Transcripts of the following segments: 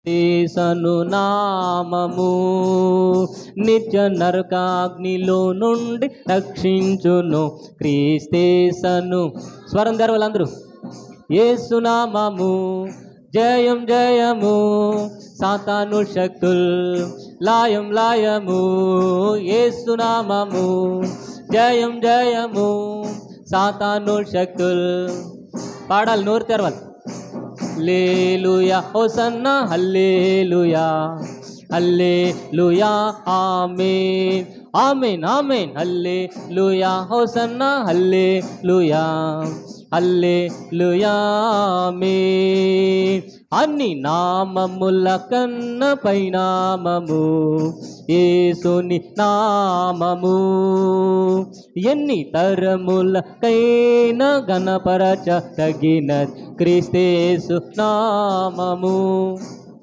యేసను నామము నిత్య నరకాగ్నిలో నుండి రక్షించును. క్రీస్తేసను స్వరం తెరవాలందరూ. యేసు నామము జయం జయము, సాతాను శక్తుల్ లాయం లాయము. యేసు నామము జయం జయము, సాతాను శక్తుల్. పాడాలి, నోరు తెరవాలి. హల్లెలూయా హోసన్నా హల్లెలూయా హల్లెలూయా ఆమేన్ ఆమేన్ ఆమేన్. హల్లెలూయా హోసన్నా హల్లెలూయా హల్లెలూయా ఆమేన్. అన్ని నామముల కన్న పైనామము యేసుని నామము, ఎన్ని తరములకైనా గణపరచ తగిన క్రీస్తేసు నామము.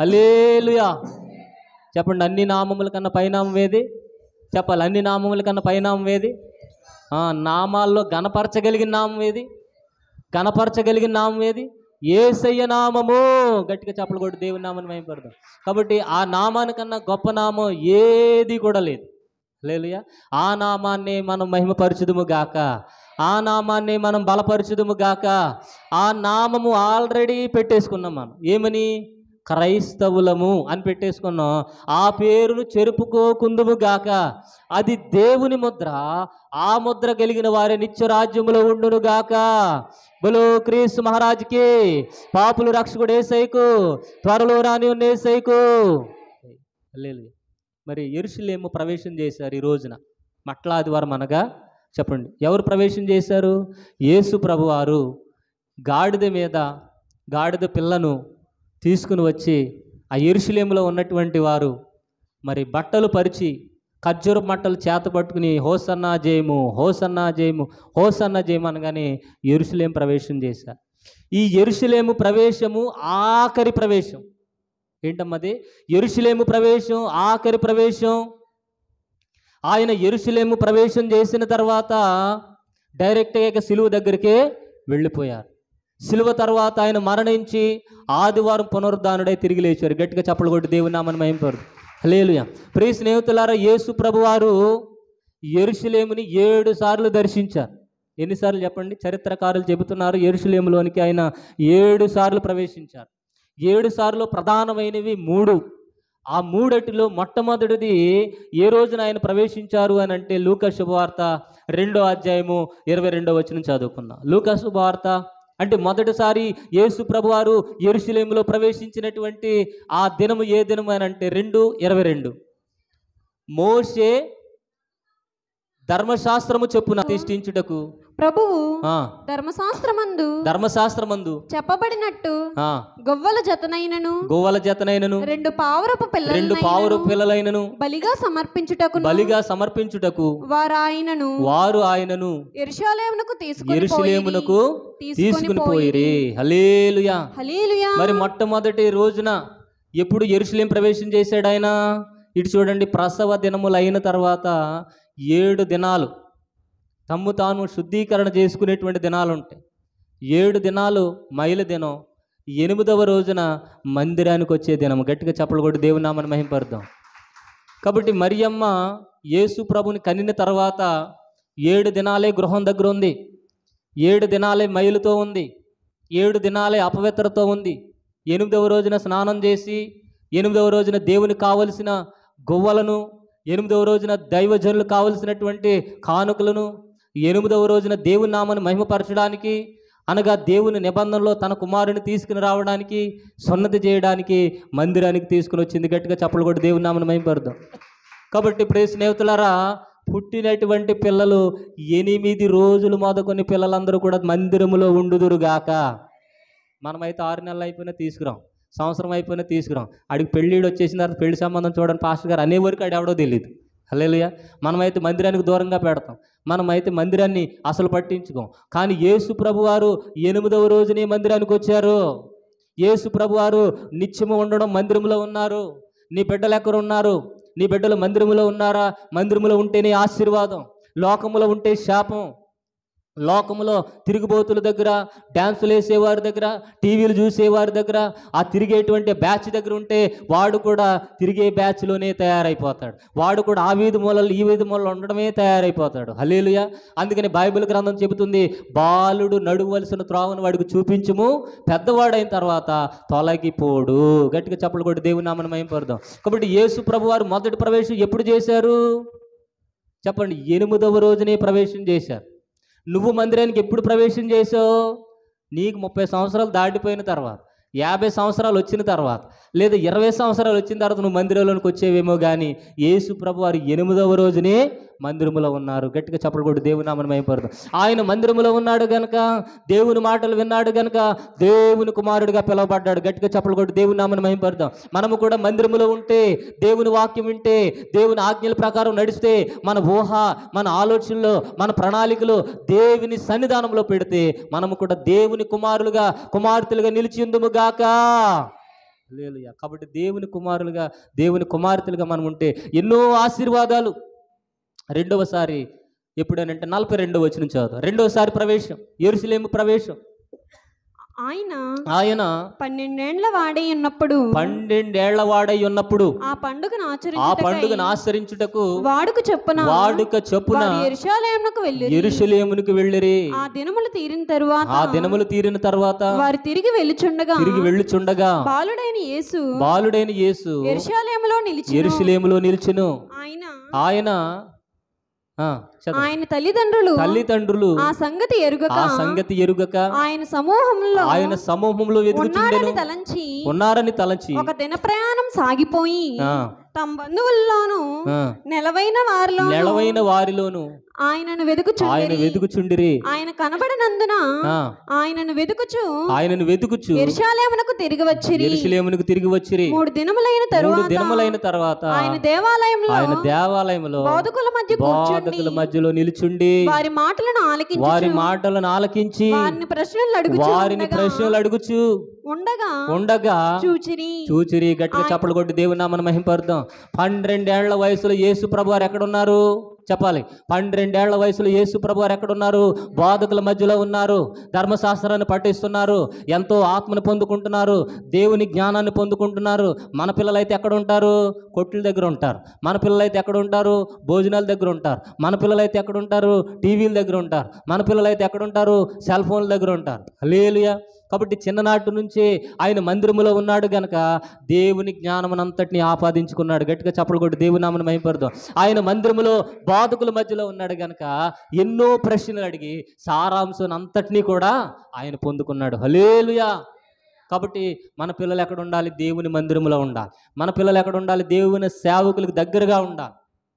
హల్లెలూయా చెప్పండి. అన్ని నామముల కన్నా పైనామం ఏది? చెప్పాలి. అన్ని నామముల కన్నా పైనామం ఏది? నామాల్లో గణపరచగలిగిన నామం ఏది? గణపరచగలిగిన నామం ఏది? యేసయ్య నామము. గట్టిగా చెప్పలు కొట్టి దేవుని నామాన్ని మహిమపడదాం. కాబట్టి ఆ నామానికన్నా గొప్ప నామం ఏది కూడా లేదు. హల్లెలూయా. ఆ నామాన్ని మనం మహిమపరచుదుము గాక, ఆ నామాన్ని మనం బలపరచుదుము గాక. ఆ నామము ఆల్రెడీ పెట్టేసుకున్నాం మనం. ఏమని? క్రైస్తవులము అని పెట్టేసుకున్నాం. ఆ పేరును చెరుపుకోకుందుము గాక. అది దేవుని ముద్ర. ఆ ముద్ర కలిగిన వారి నిత్యరాజ్యములో ఉండును గాక. బలో క్రీస్తు మహారాజుకి, పాపులు రక్షకుడు యేసయ్యకు, త్వరలో రాని ఉన్న యేసయ్యకు. హల్లెలూయా. మరి యెరూషలేము ప్రవేశం చేశారు ఈ రోజున, మట్ల ఆదివారం అనగా. చెప్పండి, ఎవరు ప్రవేశం చేశారు? యేసు ప్రభువారు గాడిద మీద గాడిద పిల్లను తీసుకుని వచ్చి ఆ యెరూషలేములో ఉన్నటువంటి వారు మరి బట్టలు పరిచి ఖర్జూర మట్టలు చేత పట్టుకుని హోసన్నా జయము హోసన్నా జయము హోసన్నా జయము అనగానే యెరూషలేము ప్రవేశం చేశారు. ఈ యెరూషలేము ప్రవేశము ఆఖరి ప్రవేశం. ఏంటమ్మది? యెరూషలేము ప్రవేశం ఆఖరి ప్రవేశం. ఆయన యెరూషలేము ప్రవేశం చేసిన తర్వాత డైరెక్ట్గా ఇక సిలువ దగ్గరికే వెళ్ళిపోయారు. సిలువ తర్వాత ఆయన మరణించి ఆదివారం పునరుద్ధానుడై తిరిగి లేచారు. గట్టిగా చప్పలు కొట్టి దేవుని నామమున మహిమపరచు. హల్లెలూయా. ప్రియ స్నేహితులారా, యేసు ప్రభువారు యెరూషలేముని 7 సార్లు దర్శించారు. ఎన్నిసార్లు చెప్పండి? చరిత్రకారులు చెబుతున్నారు యెరూషలేములోనికి ఆయన 7 సార్లు ప్రవేశించారు. 7 సార్లు ప్రధానమైనవి 3. ఆ 3 మొట్టమొదటిది ఏ రోజున ఆయన ప్రవేశించారు అని అంటే లూకా శుభవార్త 2వ అధ్యాయము 22వ వచనం చదువుకున్నాం. లూకా శుభవార్త అంటే మొదటిసారి యేసు ప్రభువారు యెరూషలేములో ప్రవేశించినటువంటి ఆ దినము ఏ దినము అని అంటే 2:22. మోషే ధర్మశాస్త్రము చొప్పున ప్రతిష్ఠించుటకు ప్రభువు ధర్మశాస్త్రమందు చెప్పబడినట్టు గొవ్వల జతనైనను 2 పావురపు పిల్లలైనను బలిగా సమర్పించుటకు వారు ఆయనను యెరూషలేమునకు తీసుకుని పోయిరి. హల్లెలూయా. మరి మొట్టమొదటి రోజున ఎప్పుడు యెరూషలేం ప్రవేశం చేశాడు ఆయన? ఇటు చూడండి, ప్రసవ దినములు అయిన తర్వాత 7 దినాలు తమ్ము తాను శుద్ధీకరణ చేసుకునేటువంటి దినాలు ఉంటాయి. 7 దినాలు మైల దినం, 8వ రోజున మందిరానికి వచ్చే దినం. గట్టిగా చప్పలు కొట్టి దేవుని నామాన్ని మహిమపడదాం. కాబట్టి మరియమ్మ యేసు ప్రభుని కనిన తర్వాత 7 దినాలే గృహం దగ్గర ఉంది, 7 దినాలే మైలుతో ఉంది, 7 దినాలే అపవిత్రతో ఉంది. 8వ రోజున స్నానం చేసి 8వ రోజున దేవునికి కావలసిన గొవ్వలను, 8వ రోజున దైవజనులు కావలసినటువంటి కానుకలను, 8వ రోజున దేవుని నామాన్ని మహిమపరచడానికి అనగా దేవుని నిబంధనలో తన కుమారుని తీసుకుని రావడానికి, సున్నతి చేయడానికి మందిరానికి తీసుకుని వచ్చింది. గట్టిగా చప్పలు కొట్టి దేవుని నామాన్ని మహిమపరదాం. కాబట్టి ప్రియ స్నేహితులారా, పుట్టినటువంటి పిల్లలు 8 రోజులు మొదలుకొని పిల్లలందరూ కూడా మందిరములో ఉండుదురుగాక. మనమైతే 6 నెలలు అయిపోయినా తీసుకురాం, సంవత్సరం అయిపోయినా తీసుకురాం. ఆడికి పెళ్ళిడు వచ్చేసిన తర్వాత పెళ్లి సంబంధం చూడండి పాస్టర్ గారు అనేవరకు ఆడు ఎవడో తెలియదు. హల్లెలూయా. మనమైతే మందిరానికి దూరంగా పెడతాం, మనమైతే మందిరాన్ని అసలు పట్టించుకోం. కానీ యేసు ప్రభువారు 8వ రోజునే మందిరానికి వచ్చారు. యేసు ప్రభువారు నిత్యము ఉండడం మందిరంలో ఉన్నారు. నీ బిడ్డలు ఎక్కడ ఉన్నారు? నీ బిడ్డలు మందిరములో ఉన్నారా? మందిరములో ఉంటేనే ఆశీర్వాదం, లోకములో ఉంటే శాపం. లోకములో తిరుగుబోతుల దగ్గర, డ్యాన్సులు వేసేవారి దగ్గర, టీవీలు చూసేవారి దగ్గర, ఆ తిరిగేటువంటి బ్యాచ్ దగ్గర ఉంటే వాడు కూడా తిరిగే బ్యాచ్లోనే తయారైపోతాడు. వాడు కూడా ఆ వీధి మూలలు ఈ వీధి మూలలు ఉండడమే తయారైపోతాడు. హల్లెలూయా. అందుకని బైబిల్ గ్రంథం చెబుతుంది, బాలుడు నడువలసిన త్రోవను వాడికి చూపించుము, పెద్దవాడైన తర్వాత తొలగిపోడు. గట్టిగా చప్పట్లు కొట్టి దేవుని నామమున మహిమపడదాం. కాబట్టి యేసు ప్రభు వారు మొదటి ప్రవేశం ఎప్పుడు చేశారు చెప్పండి? 8వ రోజునే ప్రవేశం చేశారు. నువ్వు మందిరానికి ఎప్పుడు ప్రవేశం చేసావు? నీకు 30 సంవత్సరాలు దాటిపోయిన తర్వాత, 50 సంవత్సరాలు వచ్చిన తర్వాత, లేదా 20 సంవత్సరాలు వచ్చిన తర్వాత నువ్వు మందిరంలోనికి వచ్చేవేమో. కానీ యేసు ప్రభు వారు 8వ రోజునే మందిరములో ఉన్నారు. గట్టిగా చప్పట్లు కొట్టి దేవుని నామమున మహిమపడదాం. ఆయన మందిరములో ఉన్నాడు గనక, దేవుని మాటలు విన్నాడు గనక దేవుని కుమారుడిగా పిలువబడ్డాడు. గట్టిగా చప్పట్లు కొట్టి దేవుని నామమున మహిమపడదాం. మనము కూడా మందిరములో ఉంటే, దేవుని వాక్యం వింటే, దేవుని ఆజ్ఞల ప్రకారం నడిస్తే, మన ఊహ, మన ఆలోచనలు, మన ప్రణాళికలు దేవుని సన్నిధానంలో పెడితే మనము కూడా దేవుని కుమారులుగా, కుమార్తెలుగా నిలిచిందుము గాక. హల్లెలూయా. కాబట్టి దేవుని కుమారులుగా, దేవుని కుమార్తెలుగా మనం ఉంటే ఎన్నో ఆశీర్వాదాలు. రెండవసారి ఎప్పుడనంటే 42వ వచనం చదువు. రెండవసారి ప్రవేశం, యెరూషలేము ప్రవేశం. ఆయన 12 ఏళ్ల వాడై ఉన్నప్పుడు, 12 ఏళ్ల వాడై ఉన్నప్పుడు ఆ పండుగను ఆచరించుటకు వాడుక చొప్పున యెరూషలేమునకు వెళ్ళిరి. ఆ దినములు తీరిన తరువాత వారు తిరిగి వెళ్ళుచుండగా బాలుడైన యేసు యెరూషలేములో నిలిచెను. ఆయన తల్లిదండ్రులు ఆ సంగతి ఎరుగక ఆయన సమూహంలో ఉన్నారని తలంచి ఒక దిన ప్రయాణం సాగిపోయి తమ బంధువుల్లోనూ నెలవైన వారిలోను ఆయనను వెదుకుచుండిరి. ఆయన కనబడినందున ఆయనను వెదుకుచు యెరూషలేమునకు తిరిగి వచ్చిరి. 3 దినములైన తరువాత ఆయన దేవాలయంలో బోధకుల మధ్యలో నిలుచుండి వారి మాటలను ఆలకించి వారిని ప్రశ్నలు అడుగుచు ఉండగా చూచిరి. గట్టిగా చప్పట్లు కొట్టి దేవుని నామమున మహిమపడదాం. 12 ఏళ్ల వయసులో యేసు ప్రభు వారు ఎక్కడున్నారు చెప్పాలి? 12 ఏళ్ల వయసులో యేసు ప్రభు వారు ఎక్కడున్నారు? బోధకుల మధ్యలో ఉన్నారు. ధర్మశాస్త్రాన్ని పఠిస్తున్నారు. ఎంతో ఆత్మను పొందుకుంటున్నారు. దేవుని జ్ఞానాన్ని పొందుకుంటున్నారు. మన పిల్లలైతే ఎక్కడ ఉంటారు? కొట్ల దగ్గర ఉంటారు. మన పిల్లలైతే ఎక్కడ ఉంటారు? భోజనాల దగ్గర ఉంటారు. మన పిల్లలైతే ఎక్కడ ఉంటారు? టీవీల దగ్గర ఉంటారు. మన పిల్లలైతే ఎక్కడ ఉంటారు? సెల్ ఫోన్ల దగ్గర ఉంటారు. హల్లెలూయా. కాబట్టి చిన్ననాటి నుంచే ఆయన మందిరములో ఉన్నాడు గనక దేవుని జ్ఞానమునంతటిని ఆపాదించుకున్నాడు. గట్టిగా చప్పట్లు కొట్టి దేవుని నామమున మహిమపడదాం. ఆయన మందిరములో బోధకుల మధ్యలో ఉన్నాడు గనక ఎన్నో ప్రశ్నలు అడిగి సారాంశం అంతటినీ కూడా ఆయన పొందుకున్నాడు. హల్లెలూయా. కాబట్టి మన పిల్లలు ఎక్కడ ఉండాలి? దేవుని మందిరములో ఉండాలి. మన పిల్లలు ఎక్కడ ఉండాలి? దేవుని సేవకులకు దగ్గరగా ఉండాలి.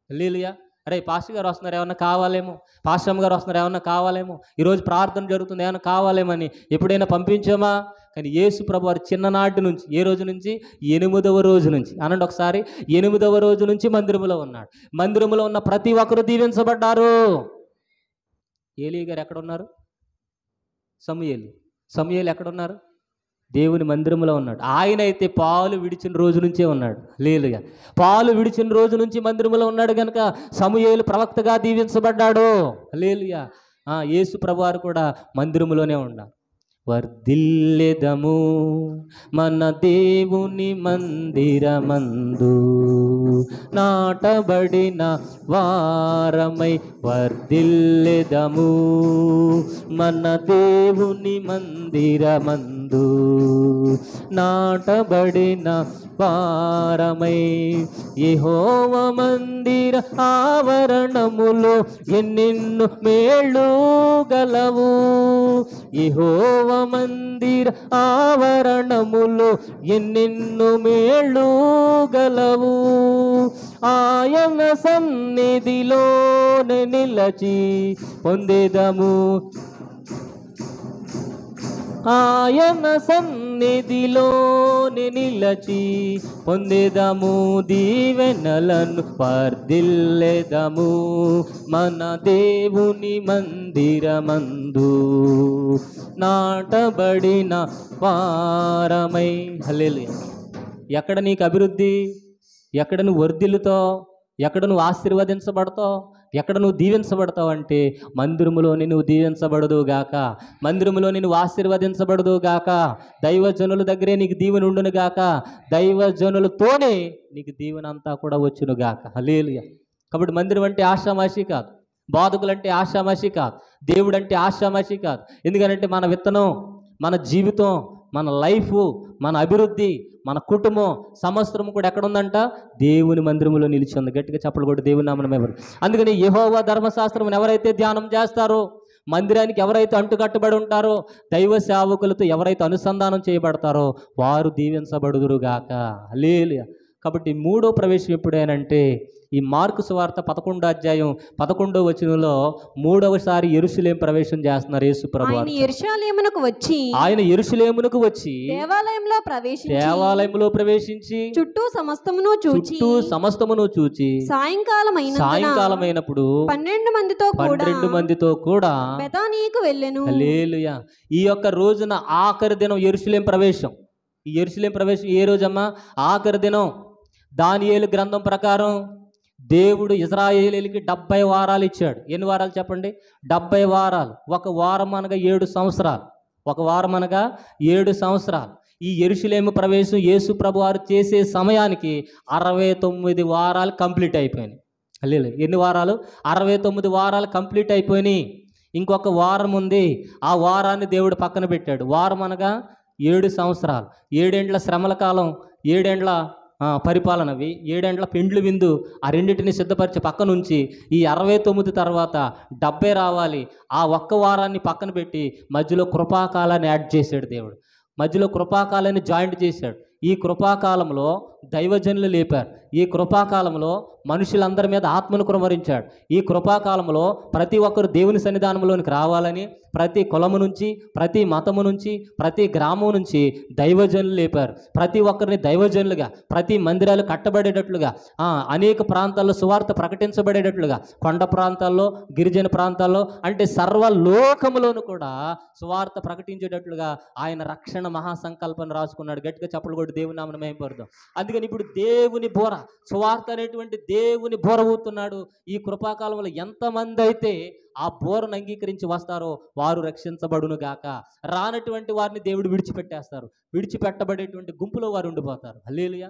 హల్లెలూయా. అరే పాస్టర్ గారు వస్తున్నారు, ఏమన్నా కావాలేమో, పాస్టర్ గారు వస్తున్నారు, ఏమన్నా కావాలేమో, ఈరోజు ప్రార్థన జరుగుతుంది, ఏమన్నా కావాలేమని ఎప్పుడైనా పంపించామా? కానీ యేసు ప్రభు వారు చిన్ననాటి నుంచి, ఏ రోజు నుంచి? 8వ రోజు నుంచి. అనండి ఒకసారి, 8వ రోజు నుంచి మందిరములో ఉన్నాడు. మందిరములో ఉన్న ప్రతి ఒక్కరు దీవించబడ్డారు. ఏలీ గారు ఎక్కడున్నారు? సమూయేలు ఎక్కడున్నారు? దేవుని మందిరంలో ఉన్నాడు. ఆయన అయితే పాలు విడిచిన రోజు నుంచే ఉన్నాడు. హల్లెలూయా. పాలు విడిచిన రోజు నుంచి మందిరంలో ఉన్నాడు కనుక సమూయేలు ప్రవక్తగా దీవించబడ్డాడు. హల్లెలూయా. యేసు ప్రభువారు కూడా మందిరములోనే ఉన్నాడు. వర్ధిల్లెదము మన దేవుని మందిరమందు, నాటబడిన వారమై వర్ధిల్లెదము మన దేవుని మందిరమందు, నాటబడిన వారమై. యెహోవా మందిర ఆవరణములో ఎన్నెన్నో మేళ్ళు గలవు. యెహోవా మందిర ఆవరణములో ఎన్నెన్నో మేళ్ళు గలవు. ఆయన సన్నిధిలోనే నిలచి పొందేదము, ఆయన సన్నిధిలోనే నిలచి పొందేదము దీవెనలను. వర్ధిల్లెదము మన దేవుని మందిరమందు, నాటబడిన వారమై. హల్లెలూయా. ఎక్కడ నీకు అభివృద్ధి? ఎక్కడ నువ్వు వర్ధిల్లుతావు? ఎక్కడ నువ్వు ఆశీర్వదించబడతావు? ఎక్కడ నువ్వు దీవించబడతావు అంటే మందిరములోని నువ్వు దీవించబడదు గాక, మందిరములోని నువ్వు ఆశీర్వదించబడదు గాక, దైవజనుల దగ్గరే నీకు దీవెన ఉండును గాక, దైవజనులతోనే నీకు దీవెన అంతా కూడా వచ్చును గాక. హల్లెలూయా. కాబట్టి మందిరం అంటే ఆషామాషి కాదు, బోధకులంటే ఆషామాషి కాదు, దేవుడు అంటే ఆషామాషి కాదు. ఎందుకంటే మన విత్తనం, మన జీవితం, మన లైఫ్, మన అభివృద్ధి, మన కుటుంబం సమస్తం కూడా ఎక్కడ ఉందంట? దేవుని మందిరములో నిలిచి ఉంది. గట్టిగా చప్పలు కొట్టి దేవుని నామమున ఎవరు. అందుకని యెహోవా ధర్మశాస్త్రం ఎవరైతే ధ్యానం చేస్తారో, మందిరానికి ఎవరైతే అంటుకట్టబడి ఉంటారో, దైవ సేవకులతో ఎవరైతే అనుసంధానం చేయబడతారో వారు దీవించబడుదురుగాక. హల్లెలూయా. కాబట్టి మూడో ప్రవేశం ఎప్పుడేనంటే ఈ మార్కు సువార్త 11వ అధ్యాయం 11వ వచనంలో మూడవసారి యెరూషలేము ప్రవేశం చేస్తున్నారు యేసు ప్రభువు. ఆయన యెరూషలేమునకు వచ్చి దేవాలయంలో ప్రవేశించి చుట్టూ సమస్తమును చూచి సాయంకాలమైనప్పుడు 12 మందితో కూడా బెతానీకు వెళ్ళెను. హల్లెలూయా. ఈ యొక్క రోజున ఆఖరి దినం యెరూషలేము ప్రవేశం. ఈ యెరూషలేము ప్రవేశం ఏ రోజమ్మా? ఆఖరి దినం. దానియేలు గ్రంథం ప్రకారం దేవుడు ఇశ్రాయేలీయులకి 70 వారాలు ఇచ్చాడు. ఎన్ని వారాలు చెప్పండి? 70 వారాలు. ఒక వారం అనగా 7 సంవత్సరాలు. ఒక వారం అనగా 7 సంవత్సరాలు. ఈ యెరూషలేము ప్రవేశం యేసు ప్రభు వారు చేసే సమయానికి 69 వారాలు కంప్లీట్ అయిపోయినాయి. లేదు, ఎన్ని వారాలు? 69 వారాలు కంప్లీట్ అయిపోయినాయి. ఇంకొక వారం ఉంది. ఆ వారాన్ని దేవుడు పక్కన పెట్టాడు. వారం అనగా 7 సంవత్సరాలు. 7 ఏండ్ల శ్రమల కాలం, 7 ఏండ్ల పరిపాలనవి, 7 ఏండ్ల పెండ్లు విందు, ఆ రెండింటిని సిద్ధపరిచి పక్కనుంచి ఈ 69 తర్వాత 70 రావాలి. ఆ ఒక్క వారాన్ని పక్కన పెట్టి మధ్యలో కృపాకాలాన్ని యాడ్ చేశాడు దేవుడు. మధ్యలో కృపాకాలాన్ని జాయింట్ చేశాడు. ఈ కృపాకాలంలో దైవజనులు లేపారు. ఈ కృపాకాలంలో మనుషులందరి మీద ఆత్మను కుమ్మరించాడు. ఈ కృపాకాలంలో ప్రతి ఒక్కరు దేవుని సన్నిధానంలోనికి రావాలని ప్రతి కులము నుంచి, ప్రతి మతము నుంచి, ప్రతి గ్రామం నుంచి దైవజనులు లేపారు. ప్రతి ఒక్కరిని దైవజనులుగా, ప్రతి మందిరాలు కట్టబడేటట్లుగా, అనేక ప్రాంతాల్లో సువార్త ప్రకటించబడేటట్లుగా, కొండ ప్రాంతాల్లో, గిరిజన ప్రాంతాల్లో, అంటే సర్వలోకములోను కూడా సువార్త ప్రకటించేటట్లుగా ఆయన రక్షణ మహాసంకల్పం రాసుకున్నాడు. గట్టిగా చప్పలు కొట్టి దేవుని నామమున మహిమపడదాం. అందుకని ఇప్పుడు దేవుని బోర, సువార్త అనేటువంటి దేవుని బోర ఊతున్నాడు. ఈ కృపాకాలంలో ఎంతమంది అయితే ఆ బోరను అంగీకరించి వస్తారో వారు రక్షించబడును గాక. రానటువంటి వారిని దేవుడు విడిచిపెట్టేస్తారు. విడిచిపెట్టబడేటువంటి గుంపులో వారు ఉండిపోతారు. హల్లెలూయా.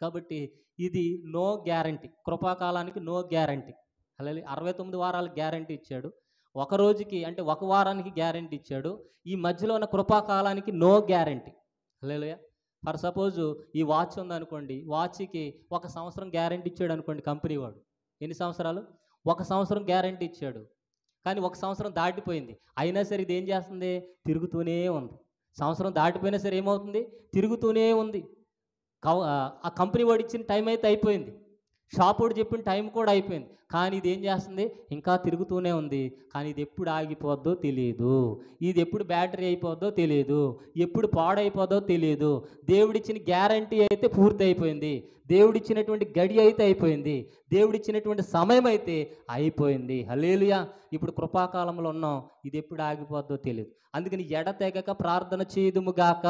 కాబట్టి ఇది నో గ్యారంటీ. కృపాకాలానికి నో గ్యారంటీ. హల్లెలూయా. 69 వారాలు గ్యారంటీ ఇచ్చాడు. ఒక రోజుకి అంటే ఒక వారానికి గ్యారంటీ ఇచ్చాడు. ఈ మధ్యలో ఉన్న కృపాకాలానికి no guarantee. Hallelujah. For suppose ఈ వాచ్ ఉందనుకోండి, వాచ్కి 1 సంవత్సరం గ్యారంటీ ఇచ్చాడు అనుకోండి కంపెనీ వాడు. ఎన్ని సంవత్సరాలు? 1 సంవత్సరం గ్యారంటీ ఇచ్చాడు. కానీ 1 సంవత్సరం దాటిపోయింది, అయినా సరే ఇది ఏం చేస్తుంది? తిరుగుతూనే ఉంది. సంవత్సరం దాటిపోయినా సరే ఏమవుతుంది? తిరుగుతూనే ఉంది. ఆ కంపెనీ వాడు ఇచ్చిన టైం అయితే అయిపోయింది, షాప్ వాడు చెప్పిన టైం కూడా అయిపోయింది, కానీ ఇది ఏం చేస్తుంది? ఇంకా తిరుగుతూనే ఉంది. కానీ ఇది ఎప్పుడు ఆగిపోద్దో తెలియదు, ఇది ఎప్పుడు బ్యాటరీ అయిపోద్దో తెలియదు, ఎప్పుడు పాడైపోద్దో తెలియదు. దేవుడిచ్చిన గ్యారంటీ అయితే పూర్తి అయిపోయింది, దేవుడిచ్చినటువంటి గడి అయితే అయిపోయింది, దేవుడిచ్చినటువంటి సమయం అయితే అయిపోయింది. హల్లెలూయా. ఇప్పుడు కృపాకాలంలో ఉన్నాం, ఇది ఎప్పుడు ఆగిపోద్దో తెలియదు. అందుకని ఎడతెగక ప్రార్థన చేయుదుముగాక,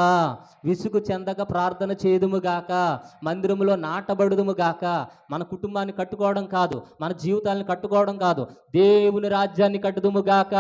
విసుగు చెందక ప్రార్థన చేయుదుముగాక, మందిరములో నాటబడుదుముగాక. మన కుటుంబాన్ని కట్టుకోవడం కాదు, మన జీవితాలను కట్టుకోవడం కాదు, దేవుని రాజ్యాన్ని కట్టుదుముగాక.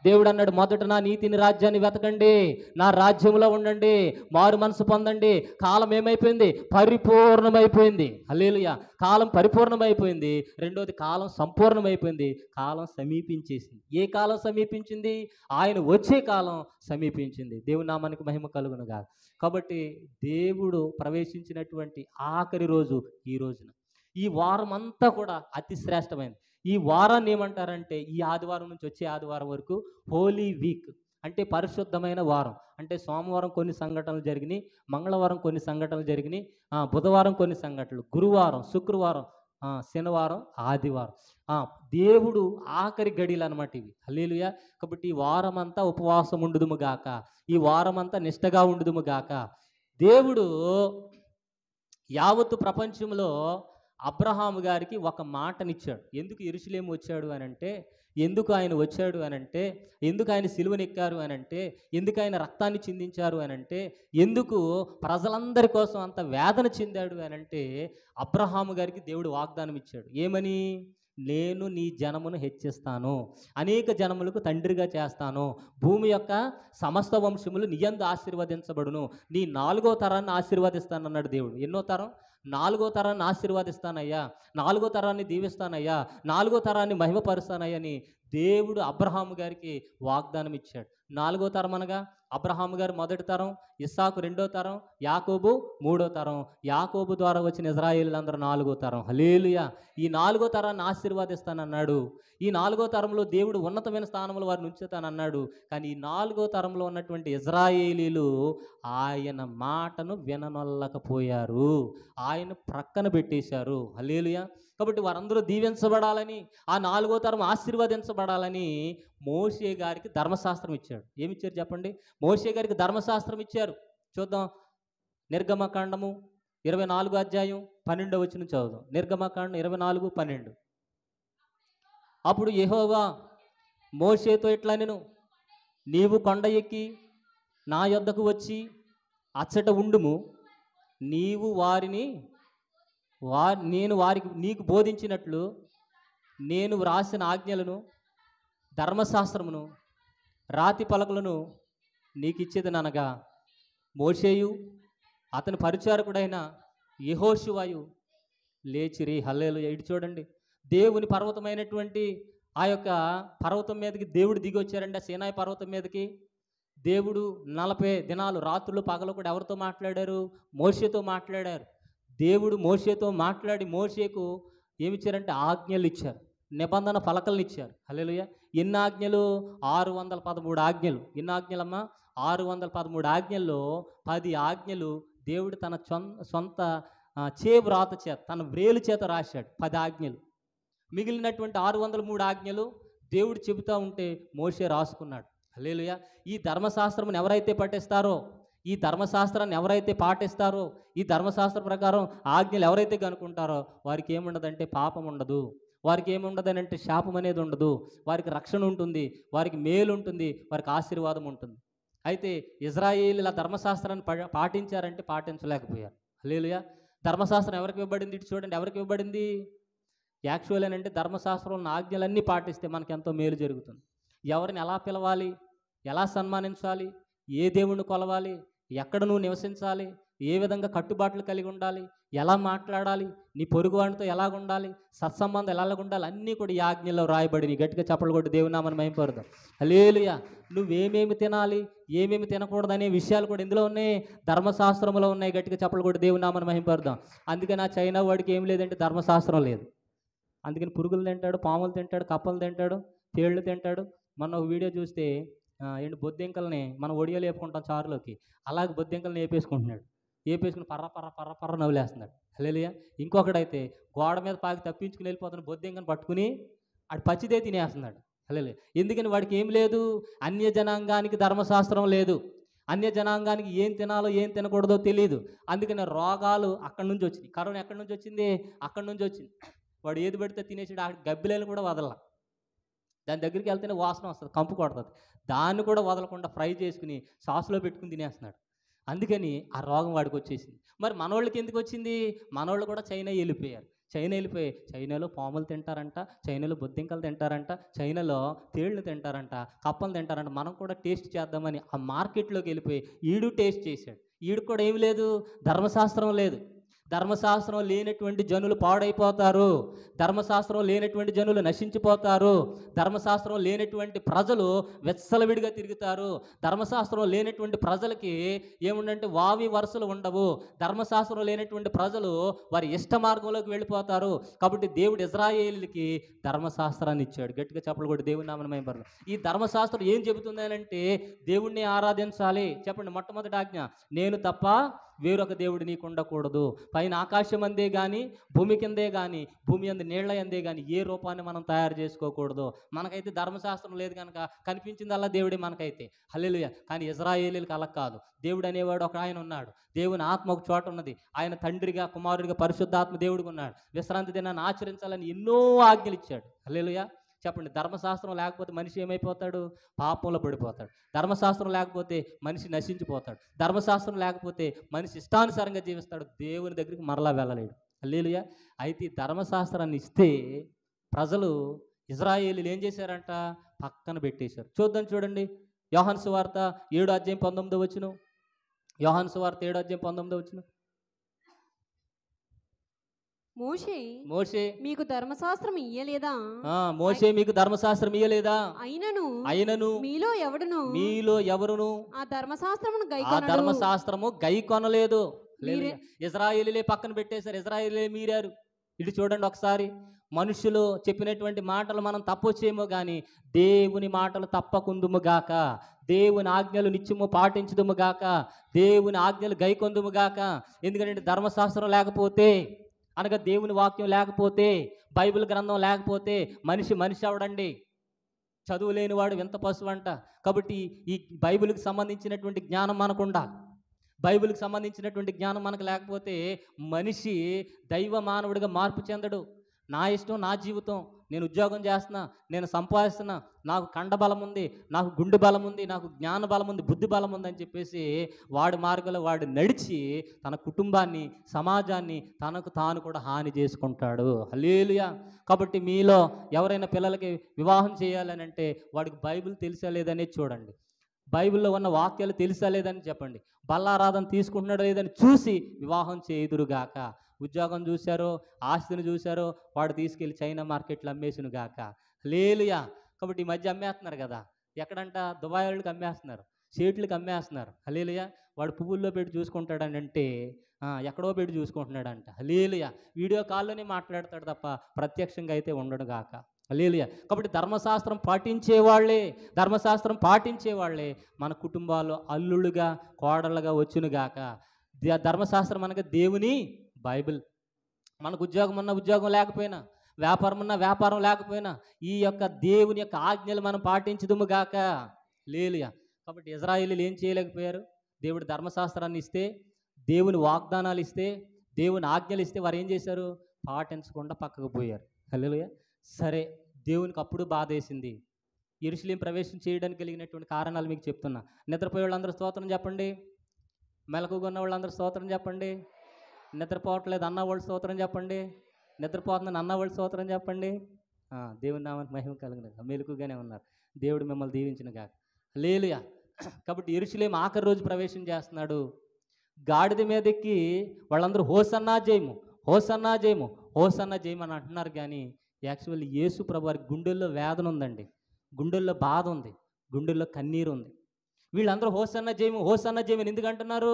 దేవుడు అన్నాడు, మొదట నా నీతిని రాజ్యాన్ని వెతకండి, నా రాజ్యంలో ఉండండి, మారు మనసు పొందండి. కాలం ఏమైపోయింది? పరిపూర్ణమైపోయింది. హల్లెలూయా. కాలం పరిపూర్ణమైపోయింది. రెండోది కాలం సంపూర్ణమైపోయింది. కాలం సమీపించేసింది. ఏ కాలం సమీపించింది? ఆయన వచ్చే కాలం సమీపించింది. దేవుని నామానికి మహిమ కలుగునుగా. కాబట్టి దేవుడు ప్రవేశించినటువంటి ఆఖరి రోజు ఈ రోజున. ఈ వారం అంతా కూడా అతి శ్రేష్టమైనది. ఈ వారాన్ని ఏమంటారంటే, ఈ ఆదివారం నుంచి వచ్చే ఆదివారం వరకు హోలీ వీక్, అంటే పరిశుద్ధమైన వారం. అంటే సోమవారం కొన్ని సంఘటనలు జరిగినాయి, మంగళవారం కొన్ని సంఘటనలు జరిగినాయి, బుధవారం కొన్ని సంఘటనలు, గురువారం, శుక్రవారం, శనివారం, ఆదివారం. దేవుడు ఆఖరి గడియలు అన్నమాట ఇవి. హల్లెలూయా. కాబట్టి ఈ వారం అంతా ఉపవాసం ఉండుదుము గాక, ఈ వారం అంతా నిష్టగా ఉండుదుము గాక. దేవుడు యావత్తు ప్రపంచంలో అబ్రహాము గారికి ఒక మాటనిచ్చాడు. ఎందుకు యెరూషలేము వచ్చాడు అని అంటే, ఎందుకు ఆయన వచ్చాడు అని అంటే, ఎందుకు ఆయన సిలువనెక్కారు అని అంటే, ఎందుకు ఆయన రక్తాన్ని చిందించారు అని అంటే, ఎందుకు ప్రజలందరి కోసం అంత వేదన చెందాడు అని అంటే, అబ్రహాము గారికి దేవుడు వాగ్దానం ఇచ్చాడు. ఏమని? నేను నీ జనమును హెచ్చిస్తాను, అనేక జనములకు తండ్రిగా చేస్తాను, భూమి యొక్క సమస్త వంశములు నీ యందు ఆశీర్వదించబడును, నీ 4వ తరాన్ని ఆశీర్వదిస్తానన్నాడు దేవుడు. ఎన్నో తరం? 4వ తరాన్ని ఆశీర్వదిస్తానయ్యా, 4వ తరాన్ని దీవిస్తానయ్యా, 4వ తరాన్ని మహిమపరుస్తానయ్యా అని దేవుడు అబ్రహాము గారికి వాగ్దానం ఇచ్చాడు. 4వ తరం అనగా అబ్రహాము గారు మొదటి తరం, ఇస్సాకు 2వ తరం, యాకోబు 3వ తరం, యాకోబు ద్వారా వచ్చిన ఇజ్రాయేలీలందరూ 4వ తరం. హల్లెలూయా. ఈ 4వ తరాన్ని ఆశీర్వదిస్తానన్నాడు. ఈ 4వ తరంలో దేవుడు ఉన్నతమైన స్థానంలో వారిని ఉంచుతానన్నాడు. కానీ ఈ 4వ తరంలో ఉన్నటువంటి ఇజ్రాయేలీలు ఆయన మాటను విననొల్లకపోయారు, ఆయన ప్రక్కన పెట్టేశారు. హల్లెలూయా. కాబట్టి వారందరూ దీవించబడాలని, ఆ 4వ తరం ఆశీర్వదించబడాలని మోషే గారికి ధర్మశాస్త్రం ఇచ్చాడు. ఏమిచ్చారు చెప్పండి? మోషే గారికి ధర్మశాస్త్రం ఇచ్చారు. చూద్దాం, నిర్గమకాండము 24వ అధ్యాయం 12వ వచనం చదువుదాం. నిర్గమకాండం 24:12. అప్పుడు యెహోవా మోషేతో ఇట్లా నేను, నీవు కొండ ఎక్కి నా యొద్దకు వచ్చి అచ్చట ఉండుము, నీవు నేను వారికి నీకు బోధించినట్లు నేను వ్రాసిన ఆజ్ఞలను, ధర్మశాస్త్రమును, రాతి పలకలను నీకు ఇచ్చేదనగా మోషేయు అతని పరిచారకుడైన యెహోషువయు లేచిరి. హల్లెలూయా. ఇటు చూడండి, దేవుని పర్వతమైనటువంటి ఆ యొక్క పర్వతం మీదకి దేవుడు దిగి వచ్చారండి. ఆ సీనాయి పర్వతం మీదకి దేవుడు 40 దినాలు రాత్రులు పగలు కూడా ఎవరితో మాట్లాడారు? మోషేతో మాట్లాడారు. దేవుడు మోషేతో మాట్లాడి మోషేకు ఏమిచ్చారంటే ఆజ్ఞలు ఇచ్చారు, నిబంధన ఫలకలను ఇచ్చారు. హల్లెలూయా. ఎన్ని ఆజ్ఞలు? 613 ఆజ్ఞలు. ఎన్ని ఆజ్ఞలమ్మా? 613 ఆజ్ఞల్లో 10 ఆజ్ఞలు దేవుడు తన సొంత చేవ్రాత చేత, తన వ్రేలు చేత రాశాడు. 10 ఆజ్ఞలు. మిగిలినటువంటి 603 ఆజ్ఞలు దేవుడు చెబుతూ ఉంటే మోషే రాసుకున్నాడు. హల్లెలూయా. ఈ ధర్మశాస్త్రమును ఎవరైతే పఠిస్తారో, ఈ ధర్మశాస్త్రాన్ని ఎవరైతే పాటిస్తారో, ఈ ధర్మశాస్త్ర ప్రకారం ఆజ్ఞలు ఎవరైతే కనుక్కుంటారో వారికి ఏముండదంటే పాపం ఉండదు, వారికి ఏముండదని అంటే శాపం అనేది ఉండదు, వారికి రక్షణ ఉంటుంది, వారికి మేలు ఉంటుంది, వారికి ఆశీర్వాదం ఉంటుంది. అయితే ఇజ్రాయేలీల ధర్మశాస్త్రాన్ని పాటించారంటే పాటించలేకపోయారు. హల్లెలూయా. ధర్మశాస్త్రం ఎవరికి ఇవ్వబడింది? ఇటు చూడండి, ఎవరికి ఇవ్వబడింది? యాక్చువల్ ఏంటంటే ధర్మశాస్త్రంలో ఆజ్ఞలన్నీ పాటిస్తే మనకు ఎంతో మేలు జరుగుతుంది. ఎవరిని ఎలా పిలవాలి, ఎలా సన్మానించాలి, ఏ దేవుణ్ణి కొలవాలి, ఎక్కడ నువ్వు నివసించాలి, ఏ విధంగా కట్టుబాట్లు కలిగి ఉండాలి, ఎలా మాట్లాడాలి, నీ పొరుగువాడితో ఎలాగ ఉండాలి, సత్సంబంధం ఎలాగ ఉండాలి, అన్నీ కూడా ఈ ఆజ్ఞల్లో రాయబడి. గట్టిగా చప్పట్లు కొట్టి దేవుని నామమున మహిమపరుదాం. హల్లెలూయా. నువ్వేమేమి తినాలి, ఏమేమి తినకూడదు అనే విషయాలు కూడా ఇందులో ఉన్నాయి, ధర్మశాస్త్రంలో ఉన్నాయి. గట్టిగా చప్పట్లు కొట్టి దేవుని నామమున మహిమపరుదాం. అందుకని ఆ చైనా వాడికి ఏం లేదంటే ధర్మశాస్త్రం లేదు. అందుకని పురుగులు తింటాడు, పాములు తింటాడు, కప్పలు తింటాడు, తేళ్లు తింటాడు. మొన్న ఒక వీడియో చూస్తే బొద్దింకల్ని మనం ఒడియాలు వేపుకుంటాం చారులోకి, అలాగే బొద్దింకల్ని వేపేసుకుంటున్నాడు. వేపేసుకుని పర్ర పర్ర పర్ర పర్ర నవ్వులేస్తున్నాడు. హల్లెలూయా. ఇంకొకడైతే గోడ మీద పాకి తప్పించుకుని వెళ్ళిపోతున్న బొద్దింకని పట్టుకుని ఆడు పచ్చిదే తినేస్తున్నాడు. హల్లెలూయా. ఎందుకని వాడికి ఏం లేదు? అన్య జనాంగానికి ధర్మశాస్త్రం లేదు, అన్య జనాంగానికి ఏం తినాలో ఏం తినకూడదో తెలియదు. అందుకని రోగాలు అక్కడి నుంచి వచ్చింది. కరోనా ఎక్కడి నుంచి వచ్చింది? అక్కడి నుంచి వచ్చింది. వాడు ఏది పడితే తినేసాడు. ఆ గబ్బిలేలు కూడా వదల, దాని దగ్గరికి వెళ్తేనే వాసన వస్తుంది, కంపు కొడుతుంది. దాన్ని కూడా వదలకుండా ఫ్రై చేసుకుని సాసులో పెట్టుకుని తినేస్తున్నాడు. అందుకని ఆ రోగం వాడికి వచ్చేసింది. మరి మనోళ్ళకి ఎందుకు వచ్చింది? మనోళ్ళు కూడా చైనా వెళ్ళిపోయారు. చైనాలో పాములు తింటారంట, చైనాలో బొద్దింకలు తింటారంట, చైనాలో తేళ్లు తింటారంట, కప్పలు తింటారంట. మనం కూడా టేస్ట్ చేద్దామని ఆ మార్కెట్లోకి వెళ్ళిపోయి ఈడు టేస్ట్ చేశాడు. ఈడు కూడా ఏమి లేదు? ధర్మశాస్త్రం లేదు. ధర్మశాస్త్రం లేనటువంటి జనులు పాడైపోతారు, ధర్మశాస్త్రం లేనటువంటి జనులు నశించిపోతారు, ధర్మశాస్త్రం లేనటువంటి ప్రజలు వెచ్చలవిడిగా తిరుగుతారు, ధర్మశాస్త్రం లేనటువంటి ప్రజలకి ఏముండంటే వావి వరుసలు ఉండవు, ధర్మశాస్త్రం లేనటువంటి ప్రజలు వారి ఇష్ట మార్గంలోకి వెళ్ళిపోతారు. కాబట్టి దేవుడు ఇజ్రాయేలీలకి ధర్మశాస్త్రాన్ని ఇచ్చాడు. గట్టిగా చెప్పలు కూడా దేవుని నామమున మహిమపరచు. ఈ ధర్మశాస్త్రం ఏం చెబుతుంది అంటే దేవుణ్ణి ఆరాధించాలి. చెప్పండి, మొట్టమొదటి ఆజ్ఞ, నేను తప్ప వేరొక దేవుడు నీకు ఉండకూడదు. పైన ఆకాశం అందే కానీ, భూమి కిందే కానీ, భూమి అందు నీళ్ల అందే కానీ ఏ రూపాన్ని మనం తయారు చేసుకోకూడదు. మనకైతే ధర్మశాస్త్రం లేదు కనుక కనిపించిందల్లా దేవుడే మనకైతే. హల్లెలూయా. కానీ ఇజ్రాయేలీలకు అలా కాదు. దేవుడు అనేవాడు ఒక ఆయన ఉన్నాడు, దేవుని ఆత్మ ఒక చోట ఉన్నది, ఆయన తండ్రిగా, కుమారుడిగా, పరిశుద్ధాత్మ దేవుడిగా ఉన్నాడు. విశ్రాంతి దినాన్ని ఆచరించాలని ఎన్నో ఆజ్ఞలు ఇచ్చాడు. హల్లెలూయా. చెప్పండి, ధర్మశాస్త్రం లేకపోతే మనిషి ఏమైపోతాడు? పాపంలో పడిపోతాడు. ధర్మశాస్త్రం లేకపోతే మనిషి నశించిపోతాడు. ధర్మశాస్త్రం లేకపోతే మనిషి ఇష్టానుసారంగా జీవిస్తాడు, దేవుని దగ్గరికి మరలా వెళ్ళలేడు. హల్లెలూయా. అయితే ధర్మశాస్త్రాన్ని ఇస్తే ప్రజలు ఇజ్రాయేలీలు ఏం చేశారంట? పక్కన పెట్టేశారు. చూడండి యోహాను సువార్త 7:19. యోహాను సువార్త 7:19. మోషే మీకు ధర్మశాస్త్రం ఇయ్యలేదా? మోషే మీకు ధర్మశాస్త్రం ఇయ్యలేదా? అయినను మీలో ఎవరును ఆ ధర్మశాస్త్రము గైకొనలేదు. ఇజ్రాయేలీలే పక్కన పెట్టేశారు, ఇజ్రాయేలీలే మీరారు. ఇటు చూడండి ఒకసారి. మనుషులు చెప్పినటువంటి మాటలు మనం తప్పొచ్చేమో కానీ దేవుని మాటలు తప్పకుందుము గాక, దేవుని ఆజ్ఞలు నిత్యము పాటించుదుము గాక, దేవుని ఆజ్ఞలు గైకొందుము గాక. ఎందుకంటే ధర్మశాస్త్రం లేకపోతే, అనగా దేవుని వాక్యం లేకపోతే, బైబిల్ గ్రంథం లేకపోతే మనిషి అవడండి. చదువు లేనివాడు వింత పశువు అంట. కాబట్టి ఈ బైబిల్కి సంబంధించినటువంటి జ్ఞానం మనకుండా, బైబిల్కి సంబంధించినటువంటి జ్ఞానం మనకు లేకపోతే మనిషి దైవ మానవుడిగా మార్పు చెందడు. నా ఇష్టం, నా జీవితం, నేను ఉద్యోగం చేస్తున్నా, నేను సంపాదిస్తున్నా, నాకు కండబలం ఉంది, నాకు గుండె బలం ఉంది, నాకు జ్ఞాన బలం ఉంది, బుద్ధి బలం ఉంది అని చెప్పేసి వాడి మార్గంలో వాడు నడిచి తన కుటుంబాన్ని, సమాజాన్ని, తనకు తాను కూడా హాని చేసుకుంటాడు. హల్లెలూయా. కాబట్టి మీలో ఎవరైనా పిల్లలకి వివాహం చేయాలని అంటే వాడికి బైబిల్ తెలుసా లేదనేది చూడండి, బైబిల్లో ఉన్న వాక్యాలు తెలుసా లేదని చెప్పండి, బల్లారాధన తీసుకుంటున్నాడో లేదని చూసి వివాహం చేయుదురుగాక. ఉద్యోగం చూశారో, ఆస్తిని చూశారో, వాడు తీసుకెళ్ళి చైనా మార్కెట్లో అమ్మేసును గాక. హల్లెలూయా. కాబట్టి ఈ మధ్య అమ్మేస్తున్నారు కదా, ఎక్కడంట? దుబాయ్ వాళ్ళకి అమ్మేస్తున్నారు, షేట్లకి అమ్మేస్తున్నారు. హల్లెలూయా. వాడు పువ్వుల్లో పెట్టి చూసుకుంటాడని అంటే ఎక్కడో పెట్టి చూసుకుంటున్నాడంట. హల్లెలూయా. వీడియో కాల్లోనే మాట్లాడతాడు తప్ప ప్రత్యక్షంగా అయితే ఉండడు గాక. హల్లెలూయా. కాబట్టి ధర్మశాస్త్రం పాటించేవాళ్లే మన కుటుంబాల్లో అల్లుళ్ళుగా, కోడళ్ళుగా వచ్చునుగాక. ధర్మశాస్త్రం అనగా దేవుని బైబిల్. మనకు ఉద్యోగం ఉన్న ఉద్యోగం లేకపోయినా, వ్యాపారం ఉన్న వ్యాపారం లేకపోయినా ఈ యొక్క దేవుని యొక్క ఆజ్ఞలు మనం పాటించుదుము గాక. హల్లెలూయా. కాబట్టి ఇజ్రాయేలీలు ఏం చేయలేకపోయారు? దేవుడి ధర్మశాస్త్రాన్ని ఇస్తే, దేవుని వాగ్దానాలు ఇస్తే, దేవుని ఆజ్ఞలు ఇస్తే వారు ఏం చేశారు? పాటించకుండా పక్కకు పోయారు. హల్లెలూయా. సరే, దేవునికి అప్పుడు బాధ వేసింది. యెరూషలేము ప్రవేశం చేయడానికి కలిగినటువంటి కారణాలు మీకు చెప్తున్నా. నిద్రపోయే వాళ్ళందరూ స్తోత్రం చెప్పండి. మెలకుగా ఉన్న వాళ్ళందరూ స్తోత్రం చెప్పండి. నిద్రపోవట్లేదు అన్న వాళ్ళు స్తోత్రం చెప్పండి. నిద్రపోతుందని అన్న వాళ్ళు స్తోత్రం చెప్పండి. దేవుని నామానికి మహిమ కలుగును. మెలకుగానే ఉన్నారు. దేవుడు మిమ్మల్ని దీవించిన గాక. హల్లెలూయా. కాబట్టి యెరూషలేము ఆఖరి రోజు ప్రవేశం చేస్తున్నాడు. గాడిద మీదకి వాళ్ళందరూ హోసన్నా జయము, హోసన్నా జయము, హోసన్నా జయము అని అంటున్నారు. కానీ యాక్చువల్లీ యేసు ప్రభు వారి గుండెల్లో వేదన ఉందండి, గుండెల్లో బాధ ఉంది, గుండెల్లో కన్నీరు ఉంది. వీళ్ళందరూ హోసన్నా జయము, హోసన్నా జయమని ఎందుకు అంటున్నారు?